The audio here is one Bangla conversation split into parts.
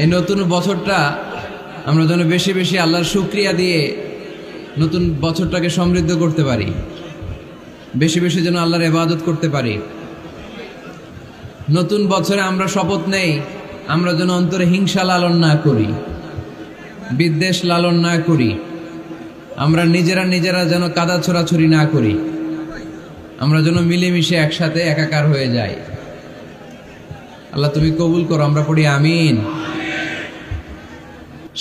এই নতুন বছরটা আমরা যেন বেশি বেশি আল্লাহর শুকরিয়া দিয়ে নতুন বছরটাকে সমৃদ্ধ করতে পারি, বেশি বেশি যেন আল্লাহর ইবাদত করতে পারি। নতুন বছরে আমরা শপথ নেই, আমরা যেন অন্তরে হিংসা লালন না করি, বিদ্বেষ লালন না করি, আমরা নিজেরা যেন কাদা ছোড়াছুরি না করি, আমরা যেন মিলেমিশে একসাথে একাকার হয়ে যাই। আল্লাহ তুমি কবুল করো, আমরা পড়ি আমিন।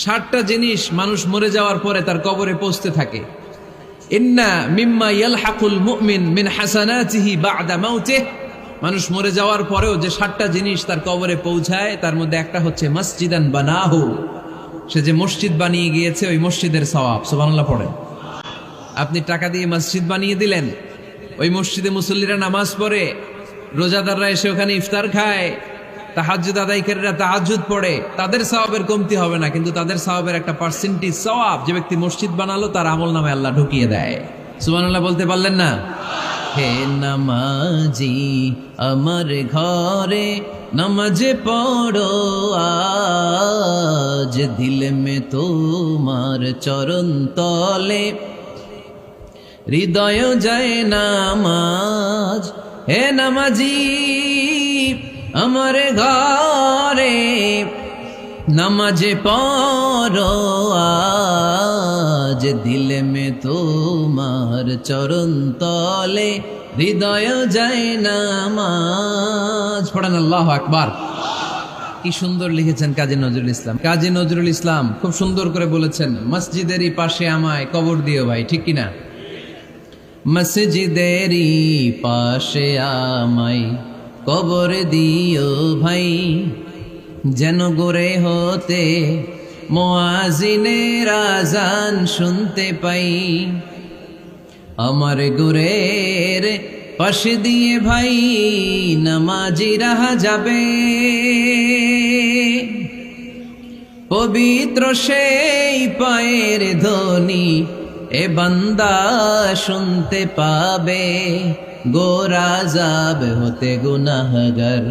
60টা জিনিস মানুষ মরে যাওয়ার পরে তার কবরে পৌঁছতে থাকে। ইন্না মিম্মা ইয়ালহাকুল মুমিন মিন হাসানাতিহি বা'দা মাউতিহি, মানুষ মরে যাওয়ার পরেও যে 60টা জিনিস তার কবরে পৌঁছায় তার মধ্যে একটা হচ্ছে মসজিদান বানাহু, সে যে মসজিদ বানিয়ে গিয়েছে ওই মসজিদের সওয়াব। সুবহানাল্লাহ পড়েন। আপনি টাকা দিয়ে মসজিদ বানিয়ে দিলেন, ওই মসজিদে মুসল্লিরা নামাজ পড়ে, রোজাদাররা এসে ওখানে ইফতার খায়, তাহাজ্জুদ আদায়কারীরা তাহাজ্জুদ পড়ে, তাদের সওয়াবের কমতি হবে না, কিন্তু তাদের সওয়াবের একটা পার্সেন্টেজ সওয়াব যে ব্যক্তি মসজিদ বানালো তার আমলনামায় আল্লাহ ঢুকিয়ে দেয়। সুবহানাল্লাহ বলতে পারলেন না? হে নামাজি আমার ঘরে নামাজ পড়ো আজ, দিল মে তোমার চরণ তলে হৃদয় যায় নামাজ। হে নামাজি আমার ঘরে নামাজ পড়ো আজ, দিল মে তোমার চরণ তলে হৃদয় যায় নামাজ। পড়েন আল্লাহু আকবার। কি সুন্দর লিখেছেন কাজী নজরুল ইসলাম। কাজী নজরুল ইসলাম খুব সুন্দর করে বলেছেন, মসজিদেরই পাশে আমায় কবর দিও ভাই, ঠিক কিনা? মসজিদেরই পাশে আমায় কবর দিও ভাই, যেন গোরে হতে মুয়াজ্জিনের আযান শুনতে পাই। আমার গোরের পাশে দিয়ে ভাই নামাজিরা যাবে, পবিত্র সেই পায়ের ধ্বনি এ বান্দা শুনতে পাবে। গোরা যাব হতে গুনাহগার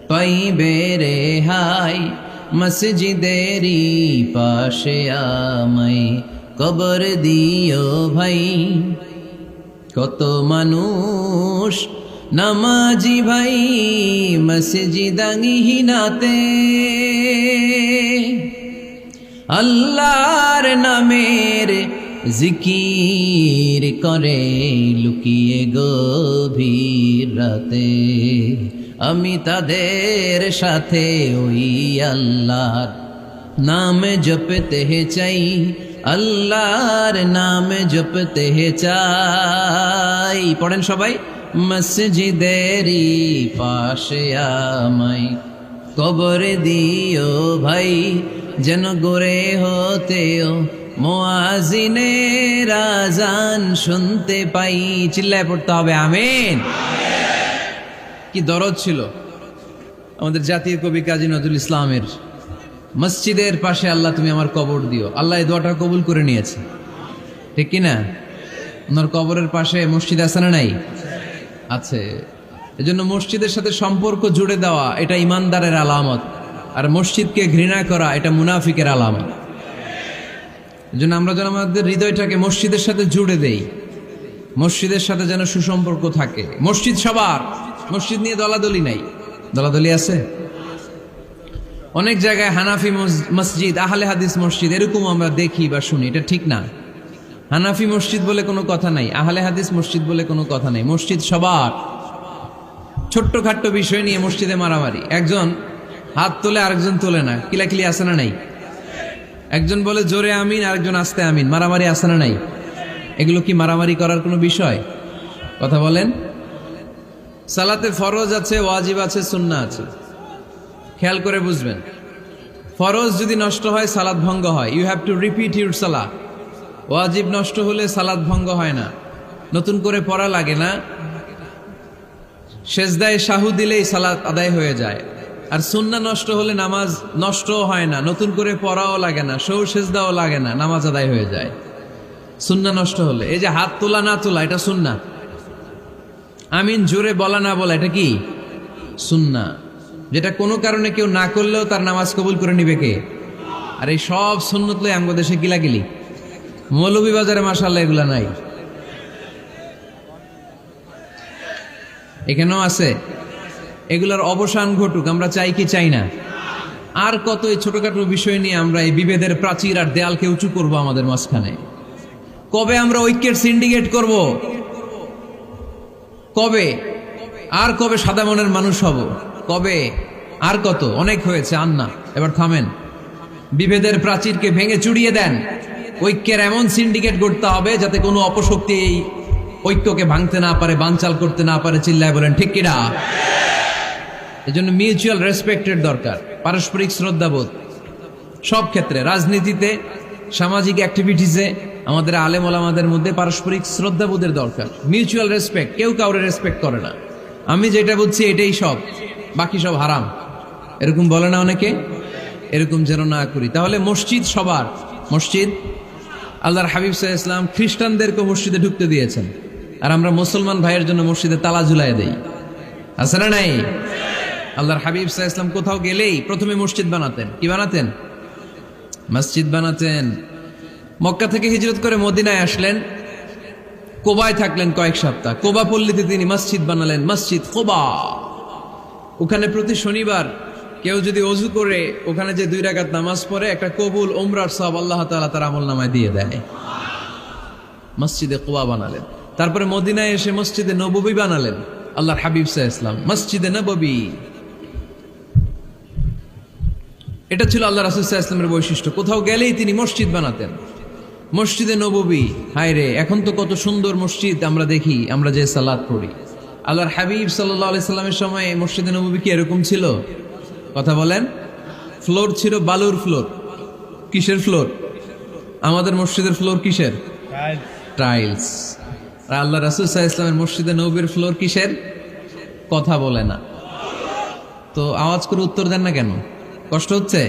পাইবে রেহাই, মসজিদেরই পাশে আমায় কবর দিও ভাই। কত মানুষ নামাজি ভাই মসজিদাঙ্গিহীনাতে, আল্লাহর নামের জিকির করে লুকিয়ে গভীর রাতে। আমি তাদের সাথে ওই আল্লাহর নাম জপতে চাই, আল্লাহর নাম জপতে চাই। পড়েন সবাই, মসজিদেরই পাশে আমায় কবর দিও ভাই, যেন গোরে হতেও মুয়াজ্জিনের আযান শুনতে পাই। চিল্লায় পড়তে হবে আমিন। কি দরদ ছিল আমাদের জাতীয় কবি কাজী নজরুল ইসলামের, মসজিদের পাশে আল্লাহ তুমি আমার কবর দিও। আল্লাহ এই দোয়াটা কবুল করে নিয়েছে, ঠিক কিনা? ওনার কবরের পাশে মসজিদ আছে না নাই? আছে। এজন্য মসজিদের সাথে সম্পর্ক জুড়ে দেওয়া এটা ইমানদারের আলামত, আর মসজিদকে ঘৃণা করা এটা মুনাফিকের আলামত। এজন্য আমরা যেন আমাদের হৃদয়টাকে মসজিদের সাথে জুড়ে দেই, মসজিদের সাথে যেন সুসম্পর্ক থাকে। মসজিদ সবার, মসজিদ নিয়ে দলাদলি নাই। দলাদলি আছে অনেক জায়গায়, হানাফি মসজিদ, আহলে হাদিস মসজিদ, এরকম আমরা দেখি বা শুনি, এটা ঠিক না। হানাফি মসজিদ বলে কোনো কথা নাই, আহলে হাদিস মসজিদ বলে কোনো কথা নাই। মসজিদ সবার। ছোট্ট খাট্ট বিষয় নিয়ে মসজিদে মারামারি, একজন হাত তোলে আরেকজন তোলে না, কিলাকিলি আছে না নাই? একজন বলে জোরে আমিন, আরেকজন আস্তে আমিন, মারামারি আছে না নাই? এগুলো কি মারামারি করার কোনো বিষয়? কথা বলেন। সালাতে ফরজ আছে, ওয়াজিব আছে, সুন্নাহ আছে। খেয়াল করে বুঝবেন, ফরজ যদি নষ্ট হয় সালাত ভঙ্গ হয়, you have to repeat your সালাত। ওয়াজিব নষ্ট হলে সালাত ভঙ্গ হয় না, নতুন করে পড়া লাগে না, সেজদায় সাহু দিলেই সালাত আদায় হয়ে যায়। আর সুন্নাহ নষ্ট হলে নামাজ নষ্টও হয় না, নতুন করে পড়াও লাগে না, সৌ সেজদাও লাগে না, নামাজ আদায় হয়ে যায় সুন্নাহ নষ্ট হলে। এই যে হাত তোলা না তোলা এটা সুন্নাহ, আমিন জোরে বলা না বলা এটা কি সুন্নাহ। যেটা কোনো কারণে কেউ না করলেও তার নামাজ কবুল করে নিবে কে? আর এই সব সুন্নত লই আমগো দেশে গিলাগিলি। মৌলভীবাজারে মাশাআল্লাহ এগুলা নাই, এখানেও আছে। এগুলার অবসান ঘটুক, আমরা চাই কি চাই না? আর কত এই ছোটখাটো বিষয় নিয়ে আমরা এই বিভেদের প্রাচীর আর দেয়ালকে উঁচু করব আমাদের মাঝখানে? কবে আমরা ঐক্যের সিন্ডিকেট করব? কবে? আর কবে সাদা মনের মানুষ হব? কবে? আর কত? অনেক হয়েছে, আর না, এবার থামেন। বিভেদের প্রাচীরকে ভেঙে চুড়িয়ে দেন। ঐক্যের এমন সিন্ডিকেট গড়তে হবে যাতে কোনো অপশক্তি এই ঐক্যকে ভাঙতে না পারে, বানচাল করতে না পারে। চিল্লায় বলেন ঠিক কিনা? এজন্য মিউচুয়াল রেসপেক্টের দরকার, পারস্পরিক শ্রদ্ধাবোধ সব ক্ষেত্রে, রাজনীতিতে, সামাজিক অ্যাক্টিভিটিসে আমাদের আলেম ওলামাদের মধ্যে পারস্পরিক শ্রদ্ধাবোধের দরকার। মিউচুয়াল রেসপেক্ট, কেউ কাউরে রেসপেক্ট করে না। আমি যেটা বুঝছি এটাই সব, বাকি সব হারাম, এরকম বলে না অনেকে? এরকম যেন না করি। তাহলে মসজিদ সবার, মসজিদ আল্লাহর হাবিব সাল্লাল্লাহু আলাইহি ওয়াসাল্লাম খ্রিস্টানদেরকে মসজিদে ঢুকতে দিয়েছেন, আর আমরা মুসলমান ভাইয়ের জন্য মসজিদে তালা ঝুলাই দেই, আছে না নাই? আল্লাহর হাবিব সাল্লাল্লাহু আলাইহি ওয়াসাল্লাম কোথাও গেলেই প্রথমে মসজিদ বানাতেন। কি বানাতেন? মসজিদ বানাতেন। মক্কা থেকে হিজরত করে মদিনায় আসলেন, কোবায় থাকলেন কয়েক সপ্তাহ। কোবা পল্লীতে তিনি মসজিদ বানালেন, মসজিদ কোবা। ওখানে প্রতি শনিবার কেউ যদি অজু করে ওখানে যে 2 রাকাত নামাজ পড়ে, একটা কবুল উমরার সওয়াব আল্লাহ তাআলা তার আমলনামায় দিয়ে দেয়। মসজিদে কোবা বানালেন। তারপরে মদিনায় এসে মসজিদে নববী বানালেন আল্লাহর হাবিব সাল্লাল্লাহু আলাইহি ওয়াসাল্লাম, মসজিদে নববী। এটা ছিল আল্লাহ রাসূল সাল্লাল্লাহু আলাইহি ওয়াসাল্লামের বৈশিষ্ট্য। কোথাও গেলেই তিনি মসজিদ বানাতেন, মসজিদে নববী। হায় রে, এখন তো কত সুন্দর মসজিদ আমরা দেখি, আমরা যে সালাত পড়ি। আল্লাহর হাবিব সাল্লাল্লাহু আলাইহি সাল্লামের সময় মসজিদে নববী কি এরকম ছিল? কথা বলেন। ফ্লোর ছিল বালুর ফ্লোর। কিসের ফ্লোর? আমাদের মসজিদের ফ্লোর কিসের? টাইলস। আর আল্লাহ রাসূল সাল্লাল্লাহু আলাইহি ওয়াসাল্লামের মসজিদে নববীর ফ্লোর কিসের? কথা বলে না তো। আওয়াজ করে উত্তর দেন না কেন? কষ্ট হচ্ছে?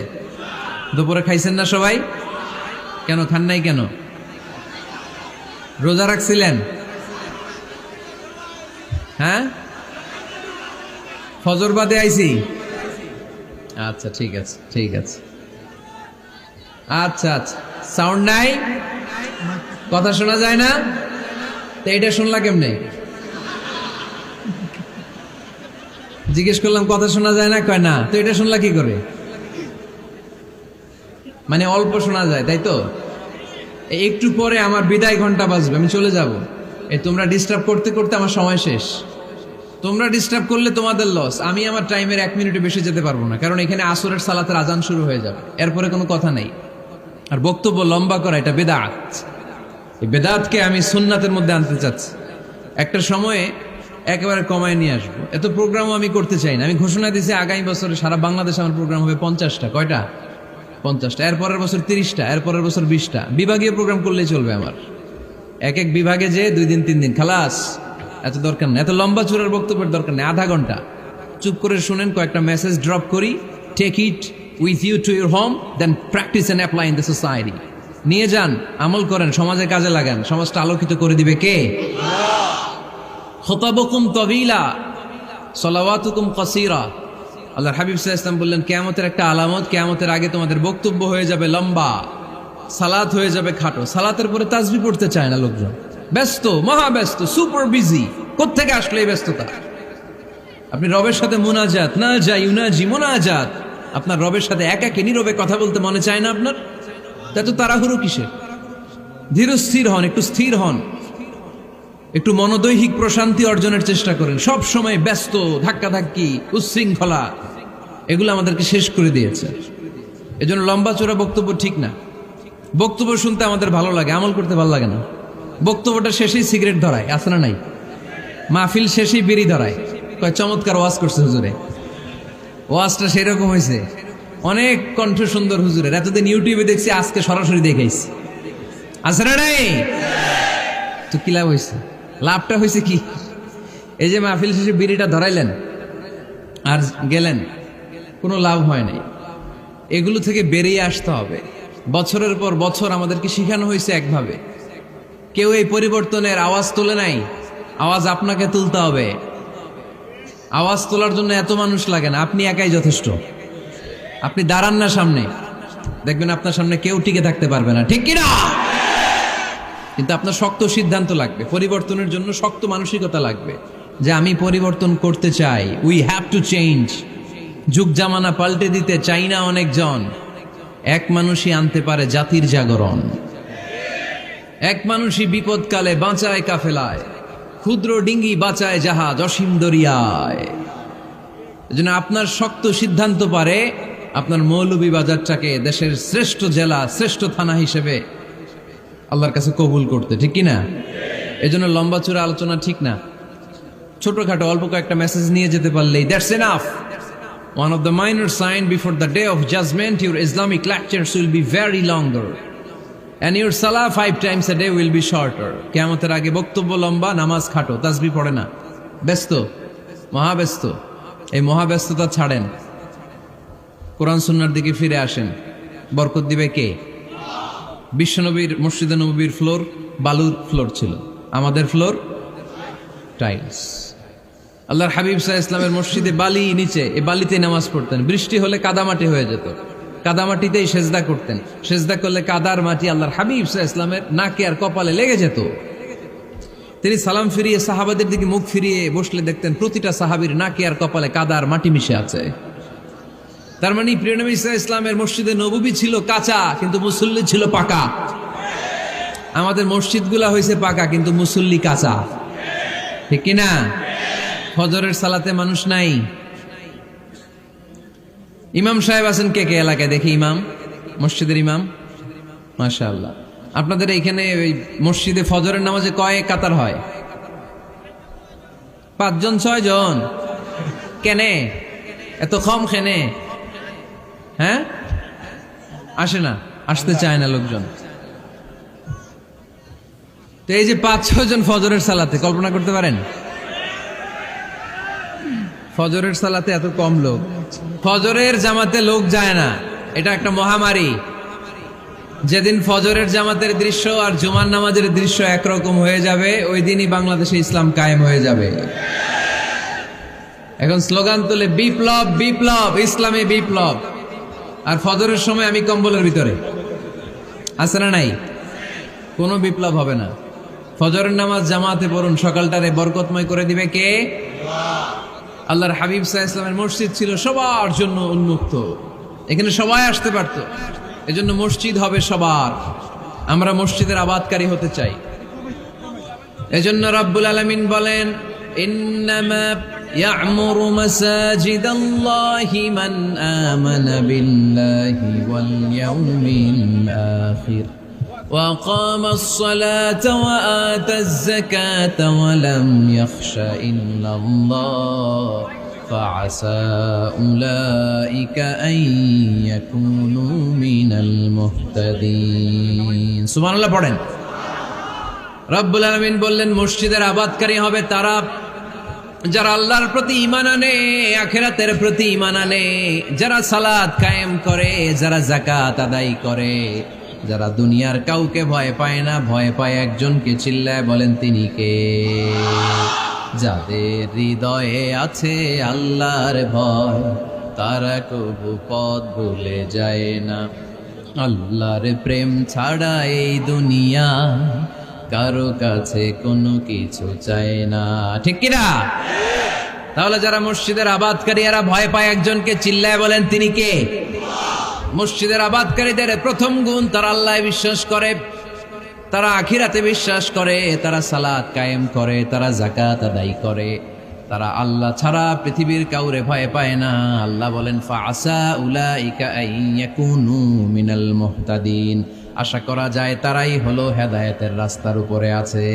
দুপুরে খাইছেন না সবাই? কেন খান নাই কেন? রোজা রাখছিলেন? হ্যাঁ, ফজর বাদে আইছি। আচ্ছা ঠিক আছে, ঠিক আছে। আচ্ছা আচ্ছা, সাউন্ড নাই, কথা শোনা যায় না? তো এটা শুনলা কেমনে? জিজ্ঞেস করলাম কথা শোনা যায় না, কয় না। তো এটা শুনলা কি করে? মানে অল্প শোনা যায়, তাই তো? একটু পরে আমার বিদায় ঘন্টা বাজবে, আমি চলে যাব। তোমরা ডিস্টার্ব করতে করতে আমার সময় শেষ। তোমরা ডিস্টার্ব করলে তোমাদের লস। আমি আমার টাইমের 1 মিনিটে বেশি যেতে পারবো না, কারণ এখানে আসরের সালাতের আজান শুরু হয়ে যাবে, এরপরে কোনো কথা নেই। আর বক্তব্য লম্বা করা এটা বেদাত। এই বেদাতকে আমি সুন্নাতের মধ্যে আনতে চাচ্ছি। একটা সময়ে একেবারে কমায় নিয়ে আসবো। এত প্রোগ্রামও আমি করতে চাই না। আমি ঘোষণা দিয়েছি আগামী বছরে সারা বাংলাদেশে আমার প্রোগ্রাম হবে 50টা। কয়টা? 50টা। এরপরের বছর 30টা, এরপরের বছর 20টা। বিভাগীয় প্রোগ্রাম করলেই চলবে আমার। এক এক বিভাগে যে 2 দিন 3 দিন খালাস। এত দরকার নেই, এত লম্বা চূড়ার বক্তব্যের দরকার নেই। আধা ঘন্টা চুপ করে শুনেন, কয়েকটা মেসেজ ড্রপ করি, take it with you to your home, then practice and apply in the society. নিয়ে যান, আমল করেন, সমাজে কাজে লাগান। সমাজটা আলোকিত করে দিবে কে? খুতাবুকুম তাবিলা সালাওয়াতুকুম কাসীরা। আল্লাহর হাবিব সাল্লাল্লাহু আলাইহি ওয়াসাল্লাম বললেন, কিয়ামতের একটা আলামত, কিয়ামতের আগে তোমাদের বক্তব্য হয়ে যাবে লম্বা, সালাত হয়ে যাবে খাটো। সালাতের পরে তাসবিহ পড়তে চায় না লোকজন, ব্যস্ত, মহা ব্যস্ত, সুপার বিজি। কোত্থেকে আসলে এই ব্যস্ততা? আপনি রবের সাথে মুনাজাত, না যাই ইউনাজি মুনাজাত, আপনার রবের সাথে একাকে নীরবে কথা বলতে মনে চায় না আপনার? এত তাড়াহুড়ো কিসের? ধীর স্থির হন, একটু স্থির হন, একটু মনোদৈহিক প্রশান্তি অর্জনের চেষ্টা করেন। সব সময় ব্যস্ত, ধাক্কাধাক্কি, উচ্ছৃঙ্খলা, এগুলো আমাদেরকে শেষ করে দিয়েছে। এজন্য লম্বা চোরা বক্তব্য ঠিক না। বক্তব্য শুনতে আমাদের ভালো লাগে, আমল করতে ভালো লাগে না। বক্তব্যটা শেষেই সিগারেট ধরায়, আছে না নাই? মাহফিল শেষেই বিড়ি ধরায়, কয় চমৎকার ওয়াজ করছে হুজুরে। ওয়াজটা সেরকম হয়েছে, অনেক কণ্ঠ সুন্দর হুজুরের। এতদিন ইউটিউবে দেখছি, আজকে সরাসরি দেখাইছি, আছে না নাই? তো কি লাভ হয়েছে? লাভটা হয়েছে কি? এই যে মাহফিল শেষে বিড়িটা ধরাইলেন আর গেলেন, কোনো লাভ হয় নাই। এগুলো থেকে বেরিয়ে আসতে হবে। বছরের পর বছর আমাদেরকে শিখানো হয়েছে একভাবে, কেউ এই পরিবর্তনের আওয়াজ তোলে নাই। আওয়াজ আপনাকে তুলতে হবে। আওয়াজ তোলার জন্য এত মানুষ লাগে না, আপনি একাই যথেষ্ট। আপনি দাঁড়ান না সামনে, দেখবেন আপনার সামনে কেউ টিকে থাকতে পারবে না, ঠিক কিনা? কিন্তু আপনার শক্ত সিদ্ধান্ত লাগবে, পরিবর্তনের জন্য শক্ত মানসিকতা লাগবে যে আমি পরিবর্তন করতে চাই। We have to change. যুগ জামানা পাল্টে দিতে চাই না অনেকজন, এক মানুষই আনতে পারে জাতির জাগরণ। এক মানুষই বিপদকালে বাঁচায় কাফেলায়, ক্ষুদ্র ডিঙ্গি বাঁচায় জাহাজ অসীম দরিয়ায়। এজন্য আপনার শক্ত সিদ্ধান্ত পারে আপনার মৌলভীবাজারটাকে দেশের শ্রেষ্ঠ জেলা, শ্রেষ্ঠ থানা হিসেবে আল্লাহর কাছে কবুল করতে, ঠিক কিনা? এজন্য লম্বা চূড়া আলোচনা ঠিক না, ছোটখাটো অল্প কয়েকটা মেসেজ নিয়ে যেতে পারলেই that's enough. One of the minor sign before the day of judgment, your Islamic lectures will be very longer and your salah 5 times a day will be shorter. কিয়ামতের আগে বক্তব্য লম্বা, নামাজ খাটো, তাসবিহ পড়ে না, ব্যস্ত, মহাব্যস্ত। এই মহাব্যস্ততা ছাড়েন, কোরআন সুন্নাহর দিকে ফিরে আসেন। বরকত দিবে কে? বিশ্বনবীর মসজিদে নববীর ফ্লোর বালুর ফ্লোর ছিল, আমাদের ফ্লোর টাইলস। আল্লাহর হাবিব সাল্লাল্লাহু আলাইহি ওয়াসাল্লামের মসজিদে বালি নিচে, এই বালিতে নামাজ পড়তেন। বৃষ্টি হলে কাদামাটি হয়ে যেত, কাদামাটিতেই সেজদা করতেন। সেজদা করলে কাদার মাটি আল্লাহর হাবিব সাল্লাল্লাহু আলাইহি ওয়াসাল্লামের নাকে আর কপালে লেগে যেত। তিনি সালাম ফিরিয়ে সাহাবাদের দিকে মুখ ফিরিয়ে বসলে দেখতেন প্রতিটা সাহাবীর নাকে আর কপালে কাদার মাটি মিশে আছে। তার মানে প্রিয় নবী সাল্লাল্লাহু আলাইহি ওয়াসাল্লামের মসজিদে নববী ছিল কাঁচা, কিন্তু মুসল্লি ছিল পাকা। আমাদের মসজিদগুলা হয়েছে পাকা, কিন্তু মুসল্লি কাঁচা, ঠিক কিনা? ফজরের সালাতে মানুষ নাই। ইমাম সাহেব আছেন কে কে এলাকায়? দেখি ইমাম, মসজিদের ইমাম, মাশাআল্লাহ। আপনাদের এইখানে ওই মসজিদে ফজরের নামাজে কয় কাতার হয়? 5 জন 6 জন? কেনে এত কম? কেনে? হ্যাঁ, আসে না, আসতে চায় না লোকজন। তো এই যে 5-6 জন ফজরের সালাতে, কল্পনা করতে পারেন ফজরের সালাতে এত কম লোক? ফজরের জামাতে লোক যায় না, এটা একটা মহামারী। যেদিন ফজরের জামাতের দৃশ্য আর জুমার নামাজের দৃশ্য একরকম হয়ে যাবে, ওই দিনই বাংলাদেশে ইসলাম কায়েম হয়ে যাবে। এখন স্লোগান তোলে বিপ্লব বিপ্লব, ইসলামে বিপ্লব। আর ফজরের সময় আমি কম্বলের ভিতরে, আছে না নাই? কোনো বিপ্লব হবে না। ফজরের নামাজ জামাতে পড়ুন, সকালটারে বরকতময় করে দিবে কে? আল্লাহর হাবিব সাল্লাল্লাহু আলাইহি ওয়াসাল্লামের মসজিদ ছিল সবার জন্য উন্মুক্ত, এখানে সবাই আসতে পারত। এজন্য মসজিদ হবে সবার। আমরা মসজিদের আবাদকারী হতে চাই। এজন্য রাব্বুল আলামিন বলেন, ইন্নামা ইয়া'মুরু মাসাজিদাল্লাহি মান আমানা বিল্লাহি ওয়াল ইয়াউমিল আখির وأقام الصلاة وآتى الزكاة ولم يخش إلا الله فعسى أولئك أن يكونوا من المهتدين سبحان الله পড়েন। রব্বুল আলামিন বললেন মসজিদের আবাদকারী হবে তারা যারা আল্লাহর প্রতি ঈমান আনে, আখিরাতের প্রতি ঈমান আনে, যারা সালাত কায়েম করে, যারা যাকাত আদায় করে, যারা দুনিয়ার কাউকে ভয় পায় না, ভয় পায় একজনকে, চিল্লায় বলেন তিনি কে? যাদের হৃদয়ে আছে আল্লাহর ভয়, তারা কবু পথ ভুলে যায় না। আল্লাহর প্রেম ছাড়া এই দুনিয়া কারো কাছে কোনো কিছু চায় না, ঠিক কিনা? তাহলে যারা মসজিদের আবাদকারী, এরা ভয় পায় একজনকে, চিল্লায় বলেন তিনি কে? মসজিদের আবাদকারীদের প্রথম গুণ, তারা আল্লাহ বিশ্বাস করে, তারা আখিরাতে বিশ্বাস করে, তারা সালাত কায়েম করে, তারা যাকাত আদায় করে, তারা আল্লাহ ছাড়া পৃথিবীর কাউরে ভয় পায় না। আল্লাহ বলেন ফাআসা উলাইকা আইয়াকুনু মিনাল মুহতাদিন, আশা করা যায় তারাই হলো হেদায়েতের রাস্তার উপরে আছে,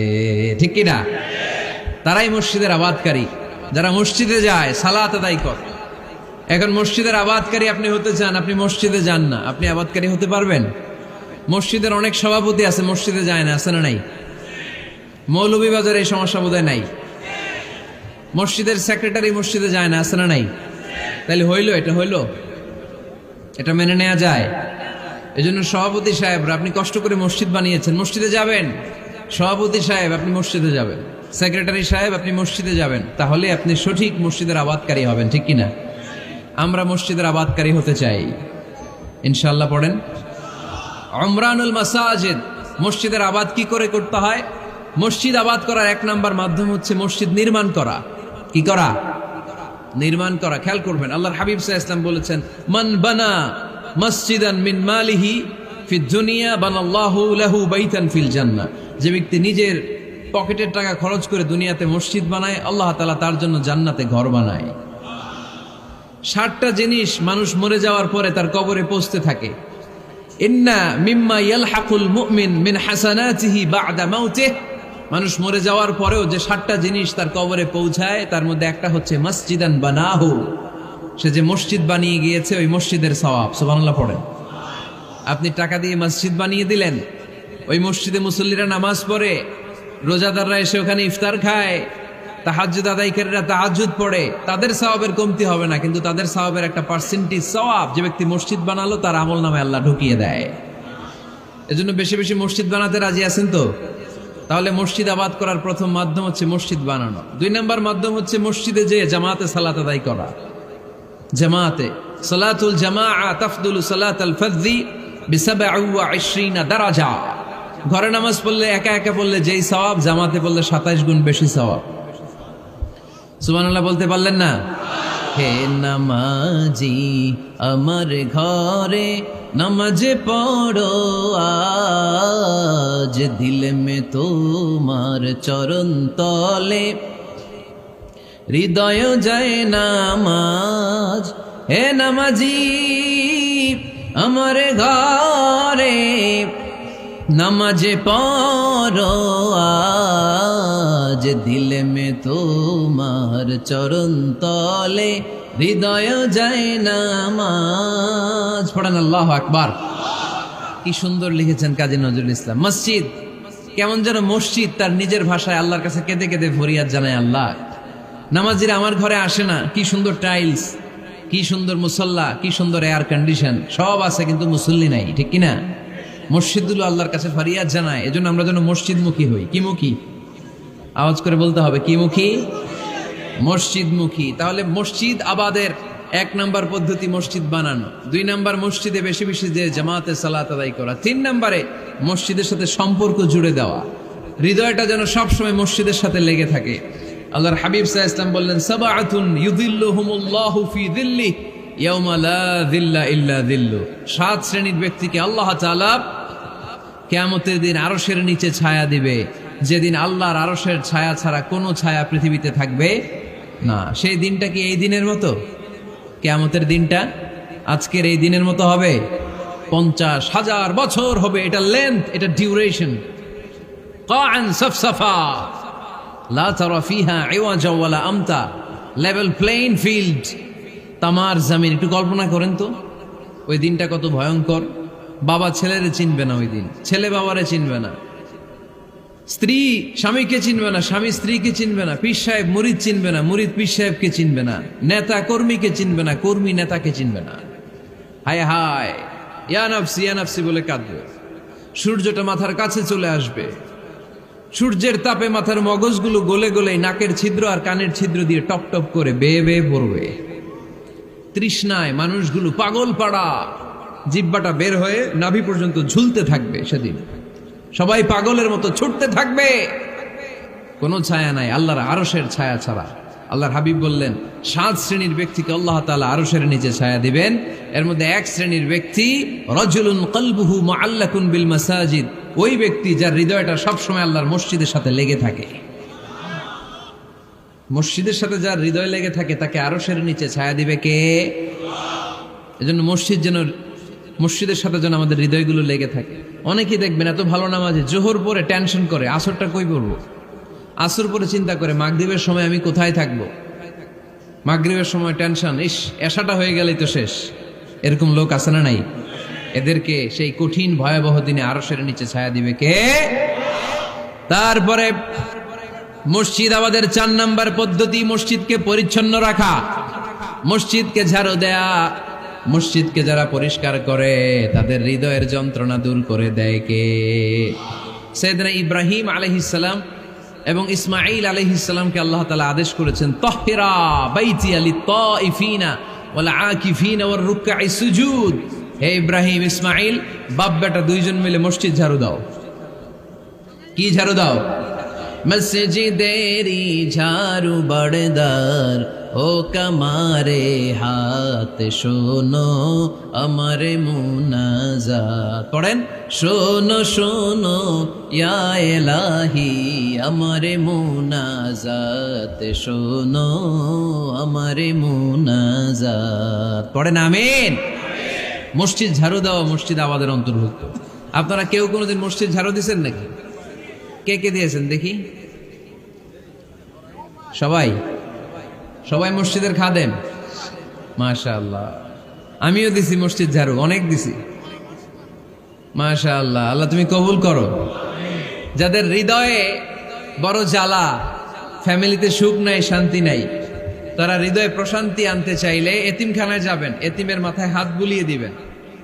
ঠিক কি না? তারাই মসজিদের আবাদকারী, যারা মসজিদে যায়, সালাত আদায় করে। এখন মসজিদের আবাদকারী আপনি হতে চান, আপনি মসজিদে যান না, আপনি আবাদকারী হতে পারবেন? মসজিদের অনেক সভাপতি আছে, মসজিদে যায় না, আছে না নাই? মৌলভীবাজারে এই সমস্যা বোধহয় নাই। মসজিদের সেক্রেটারি মসজিদে যায় না, আছে না নাই? তাহলে হইলো, এটা হইলো, এটা মেনে নেওয়া যায়? এজন্য সভাপতি সাহেবরা, আপনি কষ্ট করে মসজিদ বানিয়েছেন, মসজিদে যাবেন। সভাপতি সাহেব আপনি মসজিদে যাবেন, সেক্রেটারি সাহেব আপনি মসজিদে যাবেন, তাহলে আপনি সঠিক মসজিদের আবাদকারী হবেন, ঠিক কিনা? আমরা মসজিদের আবাদকারী হতে চাই, ইনশাআল্লাহ পড়েন। উমরানুল মাসাজিদ, মসজিদের আবাদ কি করে করতে হয়? মসজিদ আবাদ করার এক নাম্বার মাধ্যম হচ্ছে মসজিদ নির্মাণ করা। কি করা? নির্মাণ করা। খেয়াল করবেন, আল্লাহর হাবিব সাল্লাল্লাহু আলাইহি ওয়াসাল্লাম বলেছেন, মান বানা মসজিদান মিন মালিহি ফিদ দুনিয়া বানাল্লাহু লাহু বাইতান ফিল জান্নাহ। যে ব্যক্তি নিজের পকেটের টাকা খরচ করে দুনিয়াতে মসজিদ বানায়, আল্লাহ তাআলা তার জন্য জান্নাতে ঘর বানায়। 60টা জিনিস মানুষ মরে যাওয়ার পরে তার কবরে পৌঁছতে থাকে। ইন্না মিম্মা ইয়ালহাকুল মুমিন মিন হাসানাতিহি বা'দা মাউতিহি, মানুষ মরে যাওয়ার পরেও যে 60টা জিনিস তার কবরে পৌঁছায়, তার মধ্যে একটা হচ্ছে মসজিদান বানাহু, সে যে মসজিদ বানিয়ে গিয়েছে ওই মসজিদের সওয়াব। সুবহানাল্লাহ পড়েন। আপনি টাকা দিয়ে মসজিদ বানিয়ে দিলেন, ওই মসজিদে মুসল্লিরা নামাজ পড়ে, রোজাদাররা এসে ওখানে ইফতার খায়, তাহাজ্জুদ আদায়কারীরা তাহাজ্জুদ পড়ে, তাদের সওয়াবের কমতি হবে না, কিন্তু তাদের সওয়াবের একটা পার্সেন্টেজ সওয়াব যে ব্যক্তি মসজিদ বানালো তার আমলনামায় আল্লাহ ঢুকিয়ে দেয়। এজন্য বেশি বেশি মসজিদ বানাতে রাজি আছেন তো? তাহলে মসজিদ আবাদ করার প্রথম মাধ্যম হচ্ছে মসজিদ বানানো। 2 নাম্বার মাধ্যম হচ্ছে মসজিদে যে জামাতে সালাত আদায় করা। জামাতে সালাতুল জামাআ তাফদুলু সালাতাল ফাযযি বি27 দারাজা। ঘরে নামাজ পড়লে একা একা পড়লে যেই সওয়াব, জামাতে পড়লে 27 গুণ বেশি সওয়াব। সুবহানাল্লাহ বলতে পারলেন না? হে নামাজি আমার ঘরে নামাজ পড়ো আজ, দিলে মে তোমার চরণ তলে হৃদয় যায় নামাজ। হে নামাজি আমার ঘরে নামাজ পড়ো আজ, দিলে মে তোমার চরণ তলে হৃদয় যায় নামাজ। পড়েন আল্লাহু আকবার। কি সুন্দর লিখেছেন কাজী নজরুল ইসলাম। মসজিদ কেমন যেন মসজিদ তার নিজের ভাষায় আল্লাহর কাছে কেঁদে কেঁদে ফরিয়াদ জানায়, আল্লাহ নামাজিরা আমার ঘরে আসে না, কি সুন্দর টাইলস, কি সুন্দর মুসল্লা, কি সুন্দর এয়ার কন্ডিশন, সব আছে কিন্তু মুসল্লি নাই, ঠিক কিনা? মসজিদগুলো আল্লাহর কাছে ফরিয়াদ জানায়। এজন্য আমরা যেন মসজিদমুখী হই। কি মুখী? আওয়াজ করে বলতে হবে, কি মুখী? মসজিদমুখী। তাহলে মসজিদ আবাদের 1 নাম্বার পদ্ধতি মসজিদ বানানো। 2 নাম্বার মসজিদে বেশি বেশি যে জামাতে সালাত আদায় করা। 3 নাম্বারে মসজিদের সাথে সম্পর্ক জুড়ে দেওয়া, হৃদয়টা যেন সবসময় মসজিদের সাথে লেগে থাকে। আল্লাহর হাবিব সাল্লাল্লাহু আলাইহি ওয়াসাল্লাম বললেন, সাবআতুন ইউযিল্লুহুমুল্লাহু ফি যিল্লি ইয়াওমা লা যিল্লা ইল্লা যিল্লু। 7 শ্রেণীর ব্যক্তিকে আল্লাহ তাআলা কিয়ামতের দিন আরশের নিচে ছায়া দিবে, যেদিন আল্লাহর আরশের ছায়া ছাড়া কোনো ছায়া পৃথিবীতে থাকবে না। সেই দিনটা কি এই দিনের মতো? কিয়ামতের দিনটা আজকের এই দিনের মতো হবে? 50,000 বছর হবে। এটা লেন্থ, এটা ডিউরেশন। কাআন সাফসাফা লা তারা ফিহা ইওয়াজা ওয়ালা আমতা, লেভেল প্লেইং ফিল্ড, তামার জমিন। একটু কল্পনা করেন তো ওই দিনটা কত ভয়ঙ্কর। বাবা ছেলেরে চিনবে না ওই দিন, ছেলে বাবারে চিনবে না, স্ত্রী স্বামীকে চিনবে না, স্বামী স্ত্রীকে চিনবে না, পীর সাহেব মুরিদ চিনবে না, মুরিদ পীর সাহেবকে চিনবে না, নেতা কর্মীকে চিনবে না, কর্মী নেতাকে চিনবে না। হায় হায়, ইয়া নাফসি ইয়া নাফসি বলে কাঁদবে। সূর্যটা মাথার কাছে চলে আসবে, সূর্যের তাপে মাথার মগজগুলো গলে গলে নাকের ছিদ্র আর কানের ছিদ্র দিয়ে টপ টপ করে বেয়ে বেয়ে পড়বে। তৃষ্ণায় মানুষগুলো পাগল পাড়া, জিহ্বাটা বের হয়ে নাভি পর্যন্ত ঝুলতে থাকবে। সেদিন সবাই পাগলের মতো ছুটতে থাকবে, কোনো ছায়া নাই আল্লাহর আরশের ছায়া ছাড়া। আল্লাহর হাবিব বললেন, 7 শ্রেণীর ব্যক্তিকে আল্লাহ তাআলা আরশের নিচে ছায়া দিবেন। এর মধ্যে 1 শ্রেণীর ব্যক্তি রাজুলুন কলবুহু মুআল্লাকুন বিল মাসাজিদ, ওই ব্যক্তি যার হৃদয়টা সবসময় আল্লাহর মসজিদের সাথে লেগে থাকে। মসজিদের সাথে যার হৃদয় লেগে থাকে তাকে আরশের নিচে ছায়া দিবে কে? এজন্য মসজিদের সাথে যেন আমাদের হৃদয়গুলো লেগে থাকে। অনেকেই দেখবেন এত ভালো নামাজে, জোহর পরে টেনশন করে আসরটা কই পড়বো, আসর পরে চিন্তা করে মাগরিবের সময় আমি কোথায় থাকবো, মাগরিবের সময় টেনশন, ইস এশাটা হয়ে গেলেই তো শেষ। এরকম লোক আছে না নাই? এদেরকে সেই কঠিন ভয়াবহ দিনে আরশের নিচে ছায়া দিবে কে? তারপরে মসজিদ আমাদের 4 নাম্বার পদ্ধতি, মসজিদকে পরিচ্ছন্ন রাখা, মসজিদকে ঝাড়ু দেয়া। মসজিদকে যারা পরিষ্কার করে তাদের হৃদয়ের যন্ত্রণা দূর করে দেয় কে? সাইয়েদনা ইব্রাহিম আলাইহিস সালাম এবং ইসমাঈল আলাইহিস সালামকে আল্লাহ তাআলা আদেশ করেছেন তাহহিরা বাইতিয়া লিত্তাইফিনা ওয়াল আকিফিনা ওয়ার রুকআই সুজুদ। হে ইব্রাহিম, ইসমাঈল, বাপ বেটা দুইজন মিলে মসজিদ ঝাড়ু দাও। কি ঝাড়ু দাও? মসজিদেরি ঝাড়ু বড়দার ও কামারে হাত শোনো আমারে মুনাজাত। পড়েন, শোনো শোনো ইয়া ইলাহি আমারে মুনাজাত, শোনো আমারে মুনাজাত। পড়েন আমিন। মসজিদ ঝাড়ু দেওয়া মসজিদ আবাদের অন্তর্ভুক্ত। আপনারা কেউ কোনোদিন মসজিদ ঝাড়ু দিয়েছেন নাকি? কে কে দিয়েছেন দেখি? সবাই? সবাই মসজিদের খাদেম? মাশাআল্লাহ। আমিও দিছি মসজিদ ঝাড়ু, অনেক দিছি। মাশাআল্লাহ, আল্লাহ তুমি কবুল করো। যাদের হৃদয়ে বড় জ্বালা, ফ্যামিলিতে সুখ নাই, শান্তি নাই, তারা হৃদয়ে প্রশান্তি আনতে চাইলে এতিমখানায় যাবেন, এতিমের মাথায় হাত বুলিয়ে দিবেন,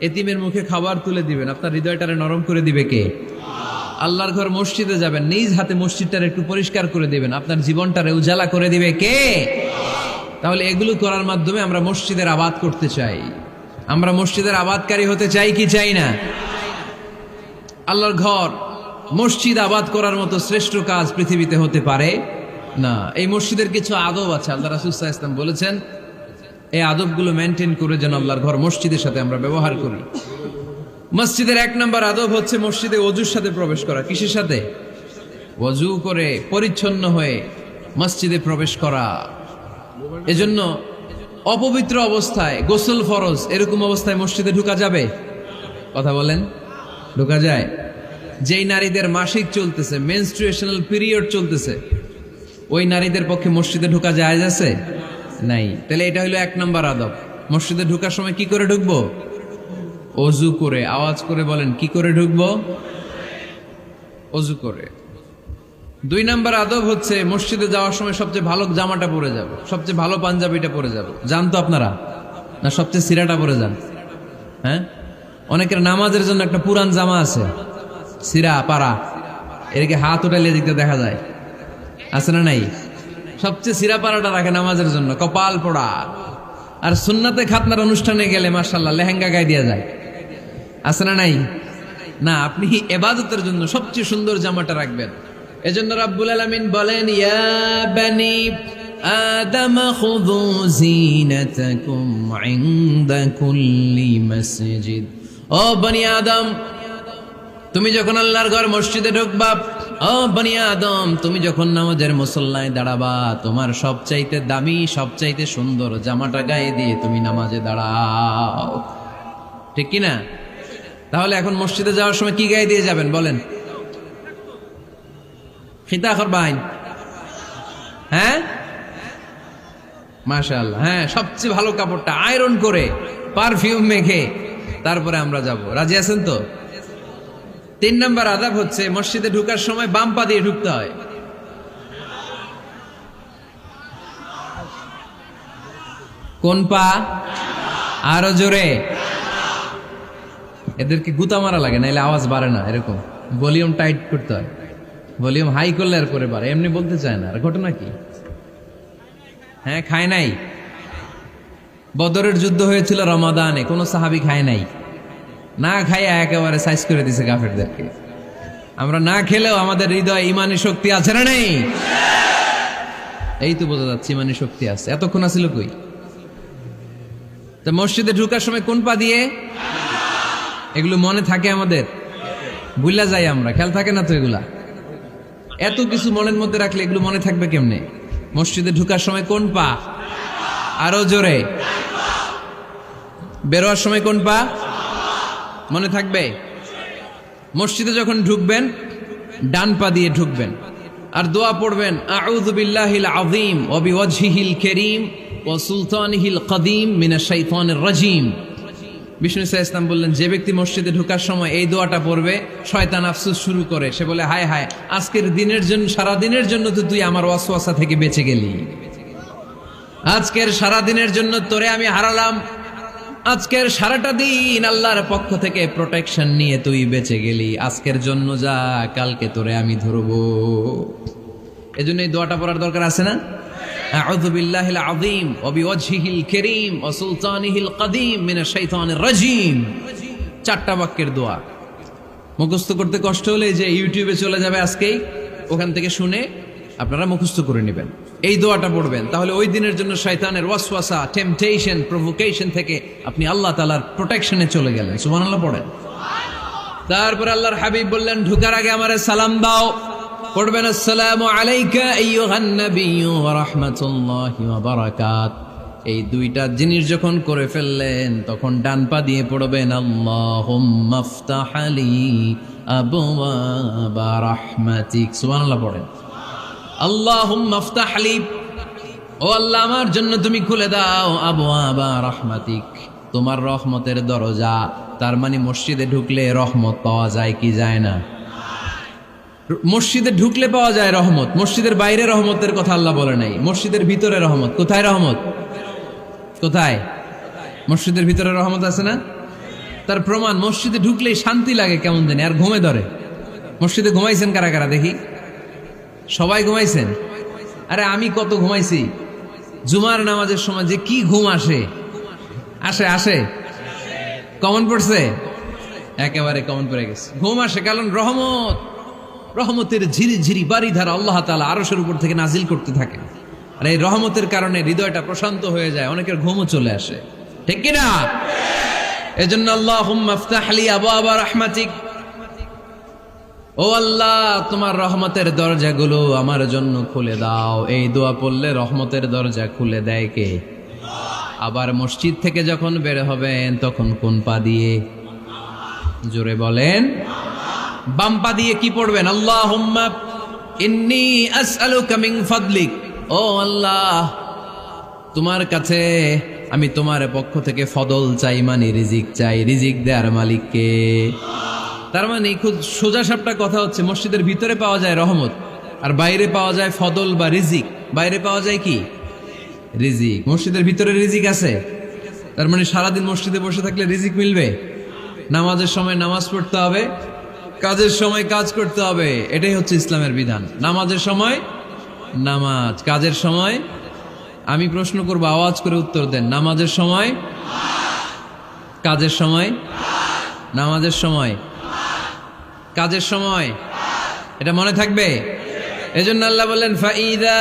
এতিমের মুখে খাবার তুলে দিবেন। আপনার হৃদয়টারে নরম করে দিবে কে? আল্লাহর ঘর মসজিদে যাবেন, নিজ হাতে মসজিদটারে একটু পরিষ্কার করে দিবেন, আপনার জীবনটারে উজালা করে দিবে কে? তাহলে এগুলো করার মাধ্যমে আমরা মসজিদের আবাদ করতে চাই। আমরা মসজিদের আবাদকারী হতে চাই কি চাই না? আল্লাহর ঘর মসজিদ আবাদ করার মতো শ্রেষ্ঠ কাজ পৃথিবীতে হতে পারে না। এই মসজিদের কিছু আদব আছে, আল্লাহ রাসূল সাল্লাল্লাহু আলাইহি ওয়াসাল্লাম বলেছেন এই আদবগুলো মেনটেন করে যেন আল্লাহর ঘর মসজিদের সাথে আমরা ব্যবহার করি। মসজিদের 1 নম্বর আদব হচ্ছে মসজিদে ওযুর সাথে প্রবেশ করা। কিসের সাথে? ওযু করে পরিচ্ছন্ন হয়ে মসজিদে প্রবেশ করা। এজন্য অপবিত্র অবস্থায় গোসল ফরজ, এরকম অবস্থায় মসজিদে ঢোকা যাবে? কথা বলেন, ঢোকা যায়? যেই নারীদের মাসিক চলতেছে, মেনস্ট্রুয়েশনাল পিরিয়ড চলতেছে, ওই নারীদের পক্ষে মসজিদে ঢোকা জায়েজ আছে? নাই। তাহলে এটা হলো 1 নম্বর আদব। মসজিদে ঢোকার সময় কি করে ঢুকবো? ওযু করে। আওয়াজ করে বলেন, কি করে ঢুকবো? ওযু করে। 2 নম্বর আদব হচ্ছে মসজিদে যাওয়ার সময় সবচেয়ে ভালো জামাটা পরে যাব, সবচেয়ে ভালো পাঞ্জাবিটা পরে যাব। জান তো আপনারা? না সবচেয়ে সিরাটা পরে যান? হ্যাঁ, অনেকের নামাজের জন্য একটা পুরান জামা আছে, সিরা পাড়া, এদিকে হাত উঠাইলে দিতে দেখা যায়, আছে না নাই? সবচেয়ে সিরা পাড়াটা রাখে নামাজের জন্য, কপাল পোড়া। আর সুন্নাতে খাতনার অনুষ্ঠানে গেলে মাশাআল্লাহ লেহেঙ্গা গায়ে দেওয়া যায়, আছে না নাই? না, আপনি ইবাদতের জন্য সবচেয়ে সুন্দর জামাটা রাখবেন। এজন্য রাব্বুল আলামিন বলেন, ইয়া বানি আদম খুযু জিনাতাকুম ইনদা কুল্লি মসজিদ। ও বনি আদম, তুমি যখন আল্লাহর ঘর মসজিদে ঢুকবা, ও বনি আদম, তুমি যখন নামাজের মুসল্লায় দাঁড়াবা, তোমার সবচাইতে দামি, সবচাইতে সুন্দর জামাটা গায়ে দিয়ে তুমি নামাজে দাঁড়াও। ঠিক কি না? তাহলে এখন মসজিদে যাওয়ার সময় কি গায়ে দিয়ে যাবেন বলেন? খিতা করবাইন? হ্যাঁ, মাশাআল্লাহ। হ্যাঁ, সবচেয়ে ভালো কাপড়টা আয়রন করে পারফিউম মেখে তারপরে আমরা যাব। রাজি আছেন তো? 3 নম্বর আদব হচ্ছে মসজিদে ঢোকার সময় বাম পা দিয়ে ঢুকতে হয়। কোন পা? আরো জোরে। এদেরকে গুতা মারা লাগে, নাইলে আওয়াজ বাড়ে না। এরকম ভলিউম টাইট করতে হয়, ভলিউম হাই করলে আর পরে বাড়ে। এমনি বলতে চায় না। আর ঘটনা কি? হ্যাঁ, খায় নাই। বদরের যুদ্ধ হয়েছিল রমাদানে, কোনো সাহাবী খায় নাই। না খাইয়া একেবারে সাইজ করে দিছে কাফেরদেরকে। আমরা না খেলেও আমাদের হৃদয়ে ইমানি শক্তি আছে না নেই? এই তো বোঝা যাচ্ছে ইমানি শক্তি আছে। এতক্ষণ আছিল কই? তো মসজিদে ঢোকার সময় কোন পা দিয়ে? এগুলো মনে থাকে আমাদের? ভুলা যাই আমরা, খেয়াল থাকে না তো এগুলা? এত কিছু মনের মধ্যে রাখলে এগুলো মনে থাকবে কেমনে? মসজিদে ঢোকার সময় কোন পা? আরো জোরে। বেরোয়ার সময় কোন পা? মনে থাকবে? মসজিদে যখন ঢুকবেন ডান পা দিয়ে ঢুকবেন, আর দোয়া পড়বেন, আউযু বিল্লাহিল আযীম ওয়া বিওয়াজহিল কারীম ওয়া সুলতানিহিল কদীম মিনাশ শাইতানির রাজীম। বিষ্ণু সাল্লাল্লাহু আলাইহি ওয়াসাল্লাম বললেন, যে ব্যক্তি মসজিদে ঢোকার সময় এই দোয়াটা পড়বে, শয়তান আফসোস শুরু করে। সে বলে, হায় হায়, আজকের দিনের জন্য, সারা দিনের জন্য তো তুই আমার ওয়াসওয়াসা থেকে বেঁচে গেলি। আজকের সারা দিনের জন্য তোরে আমি হারালাম। আজকের সারাটা দিন আল্লাহর পক্ষ থেকে প্রোটেকশন নিয়ে তুই বেঁচে গেলি। আজকের জন্য যা, কালকে তোরে আমি ধরবো। এজন্য এই দোয়াটা পড়ার দরকার আছে না? আউযু বিল্লাহিল আযীম ওয়া বিওয়াজহিল কারীম ওয়া সুলতানিহিল কাদীম মিনাশ শাইতানির রাজীম। 4টা বাক্যের দোয়া। মুখস্থ করতে কষ্ট হলে যে ইউটিউবে চলে যাবে আজকেই, ওখান থেকে শুনে আপনারা মুখস্থ করে নেবেন, এই দোয়াটা পড়বেন। তাহলে ওই দিনের জন্য শয়তানের ওয়াসওয়াসা, টেম্পটেশন, প্রভোকেশন থেকে আপনি আল্লাহ তাআলার প্রোটেকশনে চলে গেলেন। সুবহানাল্লাহ পড়েন। তারপর আল্লাহর হাবিব বললেন, ঢোকার আগে আমারে সালাম দাও। পড়বেন, আসসালামু আলাইকা আইয়ুহান নাবিয়্যু ওয়া রাহমাতুল্লাহি ওয়া বারাকাত। এই 2টা জিনিস যখন করে ফেললেন, তখন ডান পা দিয়ে পড়বেন, আল্লাহুম্মা আফতাহ লি আবওয়াবা রাহমাতিক। সুবহানাল্লাহ পড়েন। আল্লাহুম্মা আফতাহ লি, ও আল্লাহ আমার জন্য তুমি খুলে দাও আবওয়াবা রাহমাতিক, তোমার রহমতের দরজা। তার মানে মসজিদে ঢুকলে রহমত পাওয়া যায় কি যায় না? মসজিদে ঢুকলে পাওয়া যায় রহমত। মসজিদের বাইরে রহমতের কথা আল্লাহ বলে নাই, মসজিদের ভিতরে রহমত। কোথায় রহমত? কোথায়? মসজিদের ভিতরে রহমত আছে না? তার প্রমাণ, মসজিদে ঢুকলেই শান্তি লাগে কেমন জানি, আর ঘুমে ধরে। মসজিদে ঘুমাইছেন কারা কারা দেখি? সবাই ঘুমাইছেন? আরে আমি কত ঘুমাইছি। জুমার নামাজের সময় যে কি ঘুম আসে, আসে আসে কমন পড়ছে, একেবারে কমন পড়ে গেছে। ঘুম আসে কারণ রহমত, রহমতের ঝিরি ঝিরি বাড়ি ধারা আল্লাহ তাআলা আরশের উপর থেকে নাজিল করতে থাকে। আর এই রহমতের কারণে হৃদয়টা প্রশান্ত হয়ে যায়, অনেকের ঘুমও চলে আসে, ঠিক কিনা? এজন্য আল্লাহুম্মা আফতাহ লি আবওয়াবা রাহমাতিক, ও আল্লাহ তোমার রহমতের দরজাগুলো আমার জন্য খুলে দাও। এই দোয়া পড়লে রহমতের দরজা খুলে দেয় কে? আবার মসজিদ থেকে যখন বের হবেন তখন কোন পা দিয়ে? জোরে বলেন। বাম পা দিয়ে কি পড়বেন? আল্লাহুম্মা ইন্নী আসআলুকা মিন ফাদলিক, ও আল্লাহ তোমার কাছে আমি তোমার পক্ষ থেকে ফদল চাই, মানে রিজিক চাই। রিজিক দেওয়ার মালিক কে? তার মানে খুব সোজা সাপটা কথা হচ্ছে, মসজিদের ভিতরে পাওয়া যায় রহমত, আর বাইরে পাওয়া যায় ফদল বা রিজিক। বাইরে পাওয়া যায় কি? রিজিক। মসজিদের ভিতরে রিজিক আছে। তার মানে সারাদিন মসজিদে বসে থাকলে রিজিক মিলবে? নামাজের সময় নামাজ পড়তে হবে, কাজের সময় কাজ করতে হবে। এটাই হচ্ছে ইসলামের বিধান। নামাজের সময় নামাজ, কাজের সময়। আমি প্রশ্ন করবো, আওয়াজ করে উত্তর দেন। নামাজের সময়, কাজের সময়, নামাজের সময়, কাজের সময়। এটা মনে থাকবে। এজন্য আল্লাহ বললেন, ফাইদা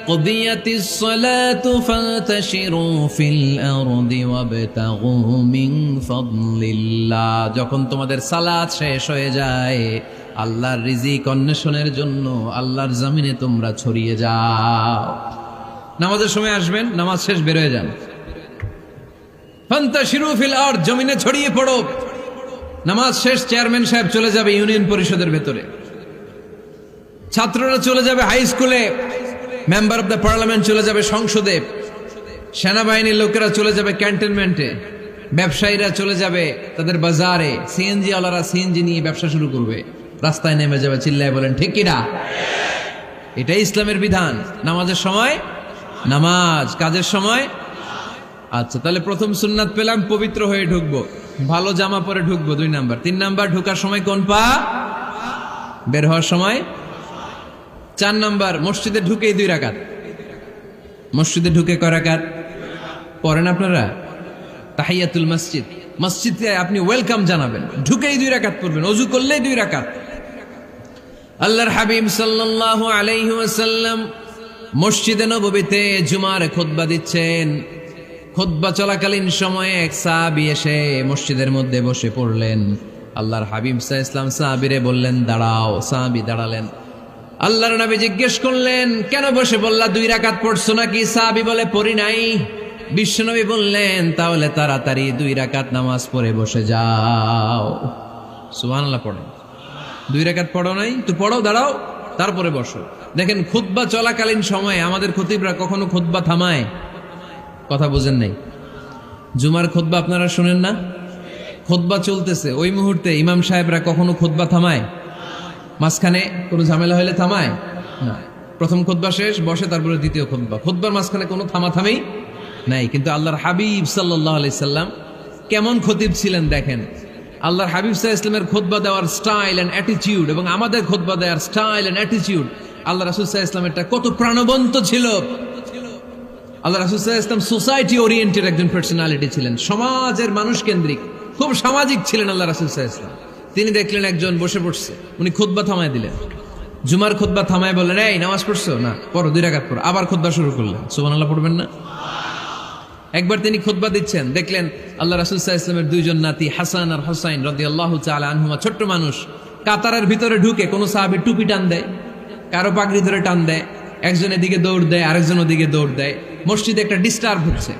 কুদিয়াতিস সালাতু ফান্তাশিরু ফিল আরদি ওয়াবতাগু মিন ফাদলিল্লাহ। যখন তোমাদের সালাত শেষ হয়ে যায়, আল্লাহর রিজিক অন্বেষণের জন্য আল্লাহর জমিনে তোমরা ছড়িয়ে যাও। নামাজের সময় আসবেন, নামাজ শেষ বের হয়ে যান। ফান্তাশিরু ফিল আরদ, জমিনে ছড়িয়ে পড়ো। নামাজ শেষ, চেয়ারম্যান সাহেব চলে যাবে ইউনিয়ন পরিষদের ভেতরে, ছাত্ররা চলে যাবে হাই স্কুলে, মেম্বার অব দ্য পার্লামেন্ট চলে যাবে সংসদে, সেনাবাহিনীর লোকেরা চলে যাবে ক্যান্টনমেন্টে, ব্যবসায়ীরা চলে যাবে তাদের বাজারে, সিএনজি ওয়ালারা সিএনজি নিয়ে ব্যবসা শুরু করবে, রাস্তায় নেমে যাবে। চিল্লায় বলেন ঠিক কিনা? এটাই ইসলামের বিধান। নামাজের সময় নামাজ, কাজের সময়। আচ্ছা, তাহলে প্রথম সুন্নাত পেলাম, পবিত্র হয়ে ঢুকবো, ভালো জামা পরে ঢুকবো। 2 নাম্বার। 3 নাম্বার, ঢোকার সময় কোন পা? বের হওয়ার সময়। 4 নাম্বার, মসজিদে ঢুকেই 2 রাকাত। মসজিদে ঢুকে কয় রাকাত পড়েন আপনারা? তাহিয়াতুল মসজিদ। মসজিদে আপনি ওয়েলকাম জানাবেন, ঢুকেই 2 রাকাত পড়বেন, ওযু করলেই 2 রাকাত। আল্লাহর হাবিব সাল্লাল্লাহু আলাইহি ওয়াসাল্লাম মসজিদে নববীতে জুমার খুতবা দিচ্ছেন। খুতবা চলাকালীন সময়ে এক সাহাবী এসে মসজিদের মধ্যে বসে পড়লেন। আল্লাহর হাবিব সাল্লাল্লাহু আলাইহি ওয়াসাল্লাম সাহাবীরে বললেন, দাঁড়াও। সাহাবী দাঁড়ালেন। আল্লাহর নবী জিজ্ঞেস করলেন, কেন বসে বললা? 2 রাকাত পড়ছো নাকি? সাহাবী বলে, পড়ি নাই। বিশ্বনবী বললেন, তাহলে তাড়াতাড়ি 2 রাকাত নামাজ পড়ে বসে যাও। সুবহানাল্লাহ পড়েন। 2 রাকাত পড়ো নাই তো পড়ো, দাঁড়াও, তারপরে বসো। দেখেন, খুতবা চলাকালীন সময়ে আমাদের খতিবরা কখনো খুতবা থামায়? কথা বুঝেন নাই? জুমার খুতবা আপনারা শুনেন না? খুতবা চলতেছে, ওই মুহূর্তে ইমাম সাহেবরা কখনো খুতবা থামায়? মাঝখানে কোনো ঝামেলা হলে থামায় না। প্রথম খুতবা শেষ, বসে, তারপরে দ্বিতীয় খুতবা। খুতবার মাঝখানে কোনো থামাথামি নাই। কিন্তু আল্লাহর হাবিব সাল্লাল্লাহু আলাইহি সাল্লাম কেমন খতিব ছিলেন দেখেন। আল্লাহর হাবিব সাল্লাল্লাহু আলাইহি সাল্লামের খুতবা দেওয়ার স্টাইল এন্ড অ্যাটিটিউড এবং আমাদের খুতবা দেওয়ার স্টাইল এন্ড অ্যাটিটিউড আল্লাহ রাসূল সাল্লাল্লাহু আলাইহি ওয়াসাল্লামেরটা কত প্রাণবন্ত ছিল। আল্লাহ রাসূল সাল্লাল্লাহু আলাইহি ওয়াসাল্লাম সোসাইটি ওরিয়েন্টেড একজন পার্সোনালিটি ছিলেন, সমাজের মানুষ কেন্দ্রিক, খুব সামাজিক ছিলেন আল্লাহ রাসূল সাল্লাল্লাহু আলাইহি ওয়াসাল্লাম। তিনি দেখলেন একজন বসে পড়ছে, উনি খুতবা থামায় দিলেন, জুমার খুতবা থামায় বললেন, এই নামাজ পড়ছো না, পড়ো 2 রাকাত পড়ো। আবার খুতবা শুরু করলেন, সুবহানাল্লাহ পড়বেন না? একবার তিনি খুতবা দিচ্ছেন, দেখলেন আল্লাহ রাসূল সাল্লাল্লাহু আলাইহি ওয়াসাল্লামের 2 জন নাতি হাসান আর হুসাইন রাদিয়াল্লাহু তাআলা আনহুমা, ছোট্ট মানুষ, কাতারের ভিতরে ঢুকে কোন সাহাবী টুপি টান দেয়, কারো পাগড়ি ধরে টান দেয়, একজন এদিকে দৌড় দেয়, আরেকজন ওদিকে দৌড় দেয়, মসজিদে একটা ডিস্টার্ব হচ্ছে।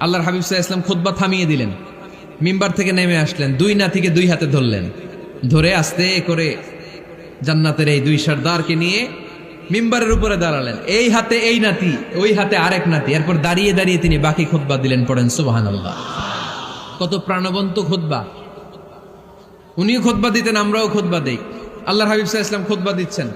আল্লাহর হাবিব সাল্লাল্লাহু আলাইহি ওয়াসাল্লাম খুতবা থামিয়ে দিলেন, মিম্বার থেকে নেমে আসলেন, 2 নাতিকে 2 হাতে ধরলেন, ধরে আস্তে করে জান্নাতের এই 2 সর্দারকে নিয়ে মিম্বারের উপরে দাঁড়ালেন, এই হাতে এই নাতি, ওই হাতে আরেক নাতি। এরপর দাঁড়িয়ে দাঁড়িয়ে তিনি বাকি খুতবা দিলেন, পড়েন সুবহানাল্লাহ। কত প্রাণবন্ত খুতবা! উনিও খুতবা দিতেন, আমরাও খুতবা দেই। আল্লাহর হাবিব সাল্লাল্লাহু আলাইহি ওয়াসাল্লাম খুতবা দিচ্ছেন,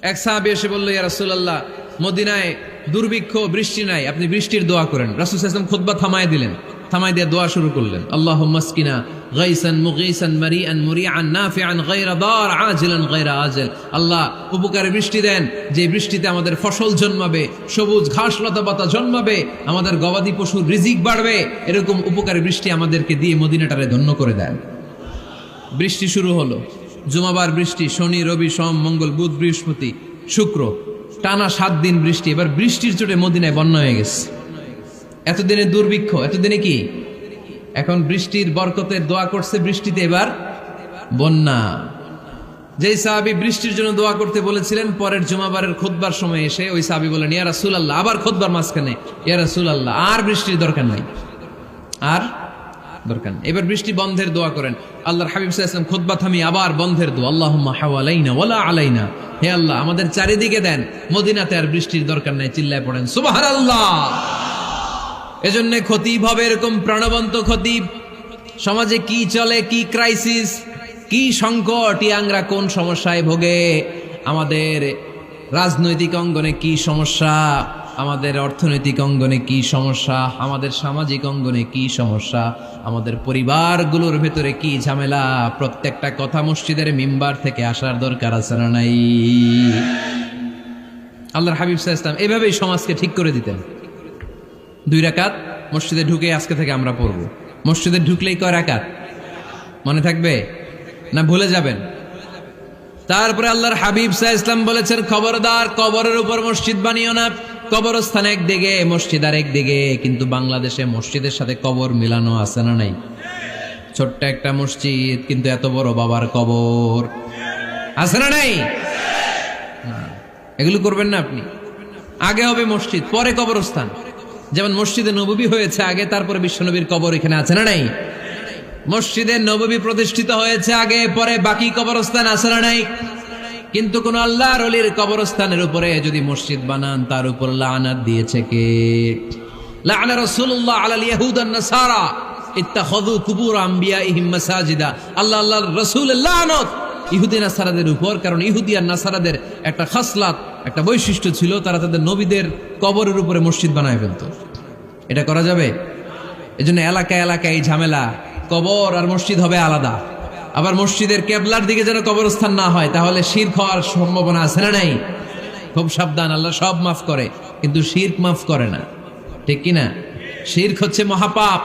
এক সাহাবী এসে বলল, ইয়া রাসূলুল্লাহ, মদিনায় দুর্ভিক্ষ, বৃষ্টি নাই, আপনি বৃষ্টির দোয়া করেন। রাসূল সাল্লাল্লাহু আলাইহি ওয়াসাল্লাম খুতবা থামায় দিলেন, থামায় দিয়ে দোয়া শুরু করলেন, আল্লাহুম্মা আসকিনা গাইসান মুগীসান মারিআন মুরিআন নাফিআন গায়রা দার আজিলান গায়রা আজিল। আল্লাহ উপকারে বৃষ্টি দেন, যে বৃষ্টিতে আমাদের ফসল জন্মাবে, সবুজ ঘাস লতা পাতা জন্মাবে, আমাদের গবাদি পশুর রিজিক বাড়বে, এরকম উপকারী বৃষ্টি আমাদেরকে দিয়ে মদিনাটারে ধন্য করে দেন। বৃষ্টি শুরু হলো, জুমাবার বৃষ্টি, শনি রবি সোম মঙ্গল বুধ বৃহস্পতি শুক্র, টানা 7 দিন বৃষ্টি। এবার বৃষ্টির চোটে মদিনায় বন্যা হয়ে গেছে। এতদিনে দুর্ভিক্ষ, এতদিনে কি, এখন বৃষ্টির বরকতে দোয়া করছে, বৃষ্টিতে এবার বন্যা। যেই সাহাবী বৃষ্টির জন্য দোয়া করতে বলেছিলেন, পরের জুমাবারের খুতবার সময় এসে ওই সাহাবী বলেন, ইয়া রাসূলুল্লাহ, আবার খুতবার মাঝখানে, ইয়া রাসূলুল্লাহ, আর বৃষ্টির দরকার নাই, আর দরকার নেই, এবার বৃষ্টি বন্ধের দোয়া করেন। আল্লাহর হাবিব সাল্লাল্লাহু আলাইহি ওয়াসাল্লাম খুতবা থামিয়ে আবার বন্ধের দোয়া, আল্লাহুম্মা হাওয়ালাইনা ওয়ালা আলাইনা, হে আল্লাহ আমাদের চারিদিকে দেন, মদিনাতে আর বৃষ্টির দরকার নাই। চিল্লায় পড়েন সুবহানাল্লাহ। এজন্য খতিব হবে এরকম প্রাণবন্ত খতিব। সমাজে কি চলে, কি ক্রাইসিস, কি সংকট, ইয়াংরা কোন সমস্যায় ভোগে, আমাদের রাজনৈতিক অঙ্গনে কি সমস্যা, আমাদের অর্থনৈতিক অঙ্গনে কি সমস্যা, আমাদের সামাজিক অঙ্গনে কি সমস্যা, আমাদের পরিবারগুলোর ভেতরে কি ঝামেলা, প্রত্যেকটা কথা মসজিদের মিম্বার থেকে আসার দরকার আছে না নাই? আল্লাহর হাবিব সাল্লাল্লাহু আলাইহি ওয়াসাল্লাম এভাবেই সমাজকে ঠিক করে দিতেন। 2 রাকাত মসজিদে ঢুকে আজকে থেকে আমরা পড়ব। মসজিদে ঢুকলেই কয় রাকাত মনে থাকবে না ভুলে যাবেন? তারপরে আল্লাহর হাবিব সাল্লাল্লাহু আলাইহি ওয়াসাল্লাম বলেছেন, খবরদার কবরের উপর মসজিদ বানিও না। কবরস্থান একদিকে, মসজিদ আর একদিকে, কিন্তু বাংলাদেশে মসজিদের সাথে কবর মিলানো আছে না নাই? ছোট্ট একটা মসজিদ, কিন্তু এত বড় বাবার কবর আছে না নাই? এগুলো করবেন না আপনি। আগে হবে মসজিদ, পরে কবরস্থান। যেমন মসজিদে নববী হয়েছে আগে, তারপরে বিশ্বনবীর কবর এখানে আছে না নাই? মসজিদে নববী প্রতিষ্ঠিত হয়েছে আগে, পরে বাকি কবরস্থান আছে না নাই? কিন্তু কোন আল্লাহর ওলির কবরস্থানের উপরে যদি মসজিদ বানান, তার উপর লানাত দিয়েছে কে? লাআনা রাসূলুল্লাহ আলাল ইয়াহুদ ওয়ান নাসারা ইত্তাখাযু কুবুর আমবিয়াইহিম মাসাজিদা। আল্লাহর রাসূলের লানত ইহুদি নাসারাদের উপর, কারণ ইহুদি আর নাসারাদের একটা খাসলাত, একটা বৈশিষ্ট্য ছিল, তারা তাদের নবীদের কবরের উপরে মসজিদ বানায় ফেলতো। এটা করা যাবে? এজন্য এলাকায় এলাকায় এই ঝামেলা, কবর আর মসজিদ হবে আলাদা। আবার মসজিদের কেবলার দিকে যেন কবরস্থান না হয়, তাহলে শিরক হওয়ার সম্ভাবনা আছে না নাই? খুব সাবধান, আল্লাহ সব মাফ করে কিন্তু শিরক মাফ করে না, ঠিক কিনা? শিরক হচ্ছে মহাপাপ,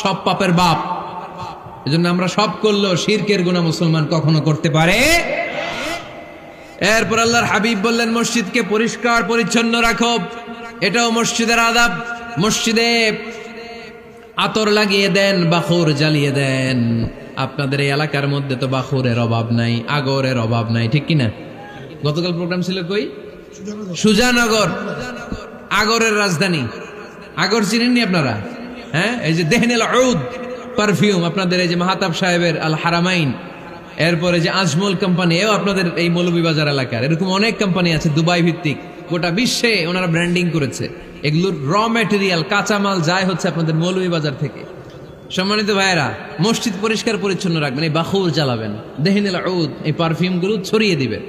সব পাপের বাপ। এজন্য আমরা সব করলেও শিরকের গুনাহ মুসলমান কখনো করতে পারে। এরপর আল্লাহর হাবিব বললেন, মসজিদকে পরিষ্কার পরিচ্ছন্ন রাখো, এটাও মসজিদের আদাব। মসজিদে আতর লাগিয়ে দেন, বাখুর জ্বালিয়ে দেন। আপনাদের এই এলাকার মধ্যে তো বাখুরের অভাব নাই, আগরের অভাব নাই, ঠিক কিনা? গতকাল প্রোগ্রাম ছিল কই? সুজানগর, আগরের রাজধানী। আগর চিনেননি আপনারা? হ্যাঁ, এই যে দেহনেল উদ পারফিউম, আপনাদের এই যে মাহাতাব সাহেবের আল হারামাইন, এরপরে যে আজমল কোম্পানি, এও আপনাদের এই মৌলভীবাজার এলাকার। এরকম অনেক কোম্পানি আছে দুবাই ভিত্তিক, গোটা বিশ্বে ওনারা ব্র্যান্ডিং করেছে। এগুলোর র ম্যাটেরিয়াল, কাঁচামাল যায় হচ্ছে আপনাদের মৌলভীবাজার থেকে। সম্মানিত ভাইয়েরা, মসজিদ পরিষ্কার পরিচ্ছন্ন রাখবেন, এই বাখুর জ্বালাবেন, দেহনেল উদ, এই পারফিউমগুলো ছড়িয়ে দিবেন।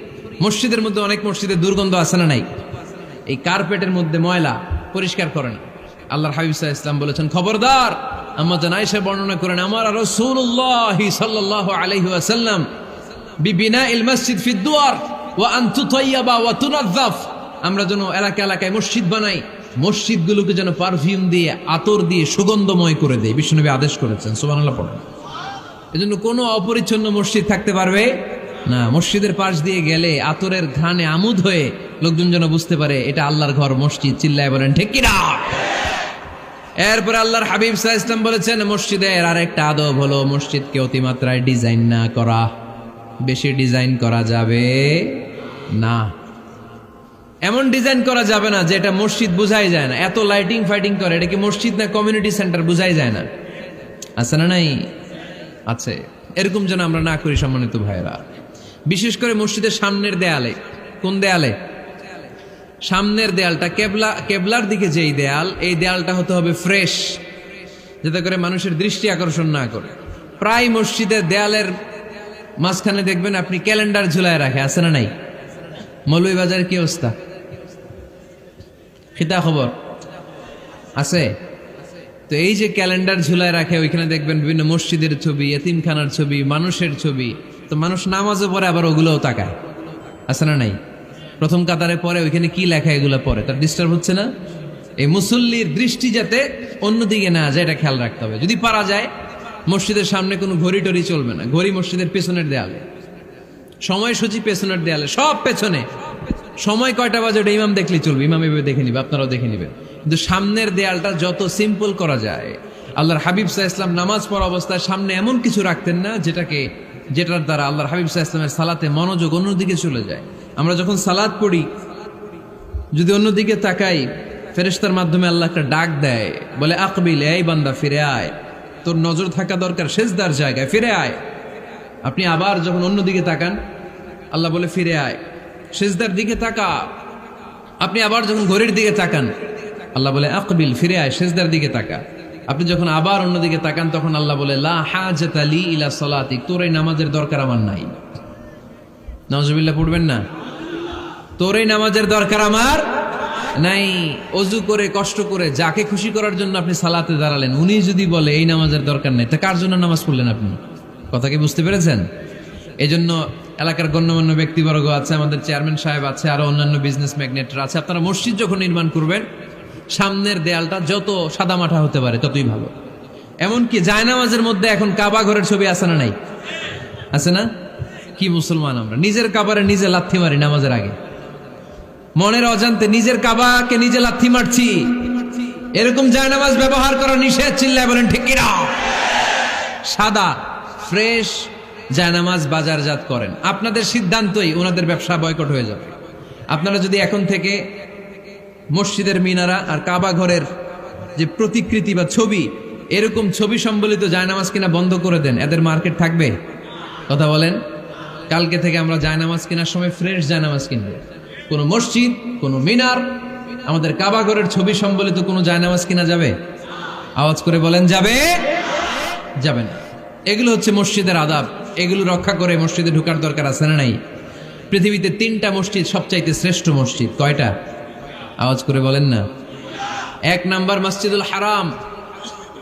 মসজিদের মধ্যে অনেক মসজিদে দুর্গন্ধ আছে না নাই? এই কার্পেটের মধ্যে ময়লা, পরিষ্কার করেন। আল্লাহর হাবিব সাল্লাল্লাহু আলাইহি ওয়াসাল্লাম বলেছেন, খবরদার। আম্মা জান আয়েশা বর্ণনা করেন, আমার রাসূলুল্লাহ সাল্লাল্লাহু আলাইহি ওয়াসাল্লাম বিবিনাইল মসজিদ ফি দুয়ার, ওয়া আন তুতাইয়াবা ওয়া তুনাজ্জাফ, আমরা যেন এলাকা এলাকায় মসজিদ বানাই, মসজিদগুলোকে যেন পারফিউম দিয়ে আতর দিয়ে সুগন্ধময় করে দেয়, বিশ্বনবী আদেশ করেছেন। সুবহানাল্লাহ পড়েন। এজন্য কোনো অপরিচ্ছন্ন মসজিদ থাকতে পারবে না। মসজিদের পাশ দিয়ে গেলে আতরের ঘ্রাণে আমোদ হয়ে লোকজন যেন বুঝতে পারে এটা আল্লাহর ঘর, মসজিদ। চিল্লায় বলেন ঠিক কিনা? এরপরে আল্লাহর হাবিব সাল্লাল্লাহু আলাইহি ওয়াসাল্লাম বলেছেন মসজিদের আরেকটা আদব হলো মসজিদকে অতিমাত্রায় ডিজাইন না করা। বেশি ডিজাইন করা যাবে না। এমন ডিজাইন করা যাবে না যে এটা মসজিদ বোঝাই যায় না। এত লাইটিং ফাইটিং করে, এটা কি মসজিদ না কমিউনিটি সেন্টার বোঝাই যায় না। আছে না নাই? আছে। এরকম যেন আমরা না করি সম্মানিত ভাইরা। বিশেষ করে মসজিদের সামনের দেয়ালে। কোন দেয়ালে? সামনের দেয়ালটা কেবলার দিকে যেই দেয়াল, এই দেয়ালটা হতে হবে ফ্রেশ, যাতে করে মানুষের দৃষ্টি আকর্ষণ না করে। প্রায় মসজিদের দেয়ালের মাঝখানে দেখবেন আপনি ক্যালেন্ডার ঝুলায় রাখে, আছে না নাই? মৌলভীবাজারের কি অবস্থা? খিতা খবর আছে? তো এই যে ক্যালেন্ডার ঝুলায় রাখে, ওইখানে দেখবেন বিভিন্ন মসজিদের ছবি, এতিমখানার ছবি, মানুষের ছবি। তো মানুষ নামাজও পড়ে, আবার ওগুলোও তাকায়, আছে না নাই? প্রথম কাতারে পরে ওইখানে কি লেখা এগুলো পরে, তার ডিস্টার্ব হচ্ছে না? এই মুসল্লির দৃষ্টি যাতে অন্যদিকে না যায় এটা খেয়াল রাখতে হবে। যদি পারা যায় মসজিদের সামনে কোনো ঘড়ি টড়ি চলবে না। ঘড়ি মসজিদের পেছনের দেয়ালে, সময়সূচি পেছনের দেয়ালে, সব পেছনে। সময় কয়টা বাজে ওটা ইমাম দেখলেই চলবে, ইমাম এভাবে দেখে নিবে, আপনারাও দেখে নিবেন। কিন্তু সামনের দেয়ালটা যত সিম্পল করা যায়। আল্লাহর হাবিব সাল্লাল্লাহু আলাইহি ওয়াসাল্লাম নামাজ পড়া অবস্থায় সামনে এমন কিছু রাখতেন না যেটার দ্বারা আল্লাহর হাবিব সাল্লাল্লাহু আলাইহি ওয়াসাল্লামের সালাতে মনোযোগ অন্যদিকে চলে যায়। আমরা যখন সালাত পড়ি, যদি অন্যদিকে তাকাই, ফেরেশতার মাধ্যমে আল্লাহ একটা ডাক দেয়, বলে আকবিল, এই বান্দা ফিরে আয়, তোর নজর থাকা দরকার সিজদার জায়গায়, ফিরে আয়। আপনি আবার যখন অন্যদিকে তাকান, আল্লাহ বলে ফিরে আয়, সিজদার দিকে তাকা। আপনি আবার যখন ঘড়ির দিকে তাকান, আল্লাহ বলে আকবিল, ফিরে আয়, সিজদার দিকে তাকা। আপনি যখন আবার অন্যদিকে তাকান, তখন আল্লাহ বলে লা হাজাতা লি ইলা সালাতিক, তোর এই নামাজের দরকার আমার নাই। নাউজুবিল্লাহ পড়বেন না? তোর এই নামাজের দরকার আমার নাই। অজু করে কষ্ট করে যাকে খুশি করার জন্য আপনি সালাতে দাঁড়ালেন, উনি যদি বলে এই নামাজের দরকার নেই, তা কার জন্য নামাজ পড়লেন আপনি? কথা কি বুঝতে পেরেছেন? এই জন্য এলাকার গণ্যমান্য ব্যক্তিবর্গ আছে, আমাদের চেয়ারম্যান সাহেব আছে, আরো অন্যান্য বিজনেস ম্যাগনেটরা আছে। আপনারা মসজিদ যখন নির্মাণ করবেন, সামনের দেয়ালটা যত সাদামাটা হতে পারে ততই ভালো। এমনকি জায়নামাজের মধ্যে এখন কাবা ঘরের ছবি আছে না নাই? আছে না? কি মুসলমান আমরা! নিজের কাবারে নিজে লাথি মারি নামাজের আগে, মনের অজান্তে নিজের কাবাকে নিজে লাথি মারছি। এরকম জায়নামাজ ব্যবহার করা নিষেধ। চিল্লায় বলেন ঠিক কিনা? সাদা ফ্রেশ জায়নামাজ বাজারজাত করেন, আপনাদের সিদ্ধান্তই ওনাদের ব্যবসা বয়কট হয়ে যাবে। আপনারা যদি এখন থেকে মসজিদের মিনারা আর কাবা ঘরের যে প্রতিকৃতি বা ছবি, এরকম ছবি সম্বলিত জায়নামাজ কিনা বন্ধ করে দেন, এদের মার্কেট থাকবে? কথা বলেন। কালকে থেকে আমরা জায়নামাজ কেনার সময় ফ্রেশ জায়নামাজ কিনবো। কোনো মসজিদ, কোনো মিনার, আমাদের কাবা ঘরের ছবি সম্বলিত কোনো জায়নামাজ কিনা যাবে? আওয়াজ করে বলেন, যাবে? যাবে না। এগুলো হচ্ছে মসজিদের আদাব। এগুলো রক্ষা করে মসজিদে ঢোকার দরকার আছে না নাই? পৃথিবীতে 3টা মসজিদ সবচাইতে শ্রেষ্ঠ মসজিদ। কয়টা? আওয়াজ করে বলেন না। 1 নাম্বার মসজিদুল হারাম,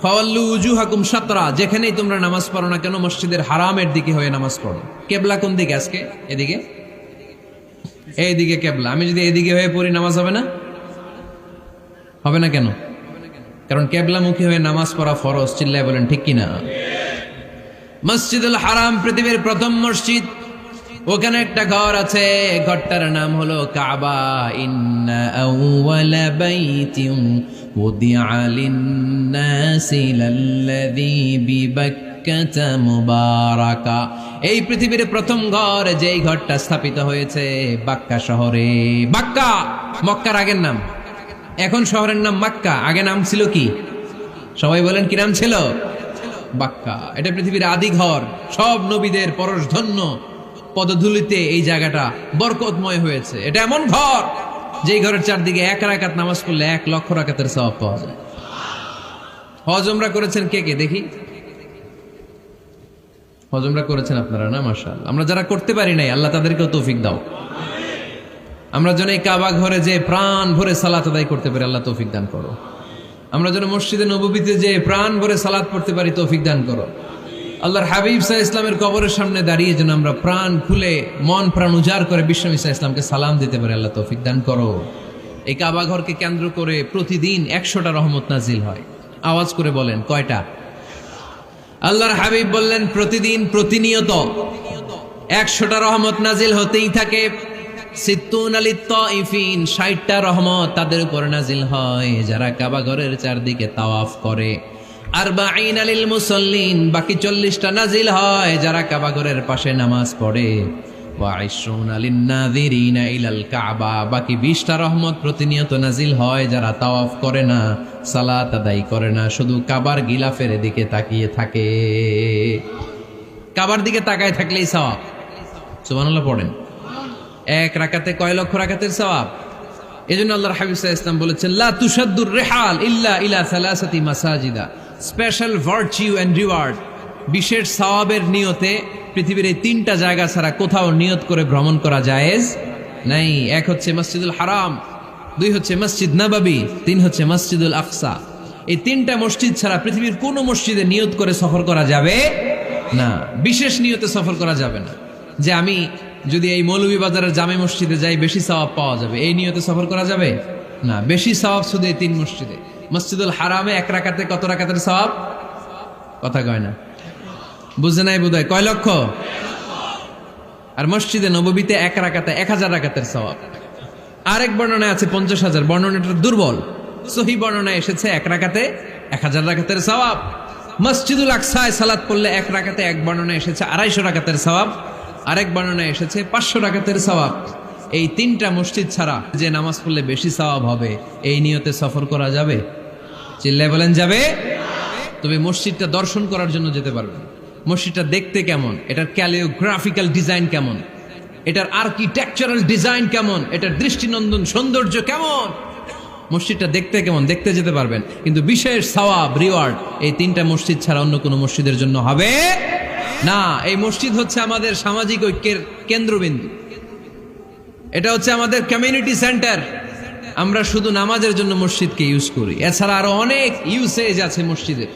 ফাওয়াল্লু উজুহাকুম শাতরা। যেখানেই তোমরা নামাজ পড়ো না কেন, মসজিদের হারামের দিকে হয়ে নামাজ পড়ো। কেবলা কোন দিকে আজকে? এদিকে, এইদিকে কেবলা। আমি যদি এদিকে হয়ে পড়ি, নামাজ হবে না? হবে না কেন? কারণ কেবলামুখী হয়ে নামাজ পড়া ফরজ। চিল্লায় বলেন ঠিক কিনা? মসজিদুল হারাম পৃথিবীর প্রথম মসজিদ। ওখানে একটা ঘর আছে, ঘরটার নাম হলো কাবা। ইন্না আউওয়ালা বাইতিন উদিআ লিন-নাসি লাল্লাযী বিবাক্কাতা মুবারাকা। এই পৃথিবীর প্রথম ঘর, যেই ঘরটা স্থাপিত হয়েছে বাক্কা শহরে। বাক্কা মক্কার আগের নাম, এখন শহরের নাম মক্কা। আগে নাম ছিল কি? সবাই বলেন, কি নাম ছিল? বাক্কা। এটা পৃথিবীর আদি ঘর। সব নবীদের পরশধন্য পদধূলিতে এই জায়গাটা বরকতময় হয়েছে। এটা এমন ঘর, যেই ঘরের চারদিকে 1 রাকাত নামাজ পড়লে 1 লক্ষ রাকাতের সওয়াব পাওয়া যায়। হজ উমরা করেছেন কে কে দেখি? হজ উমরা করেছেন আপনারা না? মাশাআল্লাহ। আমরা যারা করতে পারি নাই, আল্লাহ তাদেরকেও তৌফিক দাও। আমরা যেন এই কাবা ঘরে যে প্রাণ ভরে সালাত আদায় করতে পারি, আল্লাহ তৌফিক দান করো। আমরা যেন মসজিদে নববীতে যে প্রাণ ভরে সালাত পড়তে পারি, তৌফিক দান করো। আল্লাহর হাবিব সাল্লাল্লাহু আলাইহি ইসলামের কবরের সামনে দাঁড়িয়ে যেন আমরা প্রাণ খুলে মন প্রাণ উজাড় করে বিশ্বনবী সাল্লাল্লাহু আলাইহি ইসলামকে সালাম দিতে পারি। আল্লাহ তৌফিক দান করো। এই কাবা ঘরকে কেন্দ্র করে প্রতিদিন 100টা রহমত নাজিল হয়। আওয়াজ করে বলেন কয়টা? আল্লাহর হাবিব বললেন প্রতিদিন প্রতিনিয়ত 100টা রহমত নাজিল হতেই থাকে। 60টা রহমত তাদের উপর নাজিল হয় যারা কাবা ঘরের চারদিকে তাওয়াফ করে। 40 লিল মুসাল্লিন, বাকি 40টা নাজিল হয় যারা কাবা ঘরের পাশে নামাজ পড়ে। 20 লিন নাযিরিনা ইলাল কাবা, বাকি 20টা রহমত প্রতিনিয়ত নাজিল হয় যারা তাওয়াফ করে না, সালাত আদায় করে না, শুধু কাবার গিলাফের দিকে তাকিয়ে থাকে। কাবার দিকে তাকায় থাকলেই সওয়াব। সুবহানাল্লাহ পড়েন। এক রাকাতে কয় লক্ষ রাকাতের সওয়াব। এজন্য আল্লাহর হাবিব সাল্লাল্লাহু আলাইহি ওয়াসাল্লাম বলেছেন লা তুশাদ্দুর রিহাল ইল্লা ইলা সালাসাতি মাসাজিদা, স্পেশাল ভার্চু এন্ড রিওয়ার্ড, বিশেষ সওয়াবের নিয়তে পৃথিবীর এই 3টা জায়গা ছাড়া কোথাও নিয়ত করে ভ্রমণ করা জায়েজ নাই। এক হচ্ছে মসজিদুল হারাম, 2 হচ্ছে মসজিদ নববী, 3 হচ্ছে মসজিদুল আকসা। এই 3টা মসজিদ ছাড়া পৃথিবীর কোনো মসজিদে নিয়ত করে সফর করা যাবে না, বিশেষ নিয়তে সফর করা যাবে না। যে আমি যদি এই মৌলভীবাজারের জামে মসজিদে যাই বেশি সওয়াব পাওয়া যাবে, এই নিয়তে সফর করা যাবে না। বেশি সওয়াব শুধু এই 3 মসজিদে। মসজিদুল হারামে 1 রাকাতে কত রাকাতের সওয়াব? কথা কয় না, বুঝে নাই বোধহয়। কয় লক্ষ? আর মসজিদে নববীতে 1 রাকাতে 1000 রাকাতের সওয়াব। আরেক বর্ণনায় আছে 50,000, বর্ণনাটা দুর্বল। সহিহ বর্ণনায় এসেছে 1 রাকাতে 1000 রাকাতের সওয়াব। মসজিদুল আকসায় সালাত পড়লে 1 রাকাতে, এক বর্ণনায় এসেছে 250 রাকাতের সওয়াব, আরেক বর্ণনায় এসেছে 500 রাকাতের সওয়াব। এই 3টা মসজিদ ছাড়া যে নামাজ পড়লে বেশি সওয়াব হবে, এই নিয়তে সফর করা যাবে? চিল্লায় বলেন যাবে। তবে মসজিদটা দর্শন করার জন্য যেতে পারবেন। মসজিদটা দেখতে কেমন, এটার ক্যালিওগ্রাফিক্যাল ডিজাইন কেমন, এটার আর্কিটেকচারাল ডিজাইন কেমন, এটার দৃষ্টিনন্দন সৌন্দর্য কেমন, মসজিদটা দেখতে কেমন, দেখতে যেতে পারবেন। কিন্তু বিশেষ সওয়াব রিওয়ার্ড এই 3টা মসজিদ ছাড়া অন্য কোনো মসজিদের জন্য হবে না। এই মসজিদ হচ্ছে আমাদের সামাজিক ঐক্যের কেন্দ্রবিন্দু, এটা হচ্ছে আমাদের কমিউনিটি সেন্টার। আমরা শুধু নামাজের জন্য মসজিদকে ইউজ করি, এছাড়া আরো অনেক ইউসেজ আছে মসজিদের।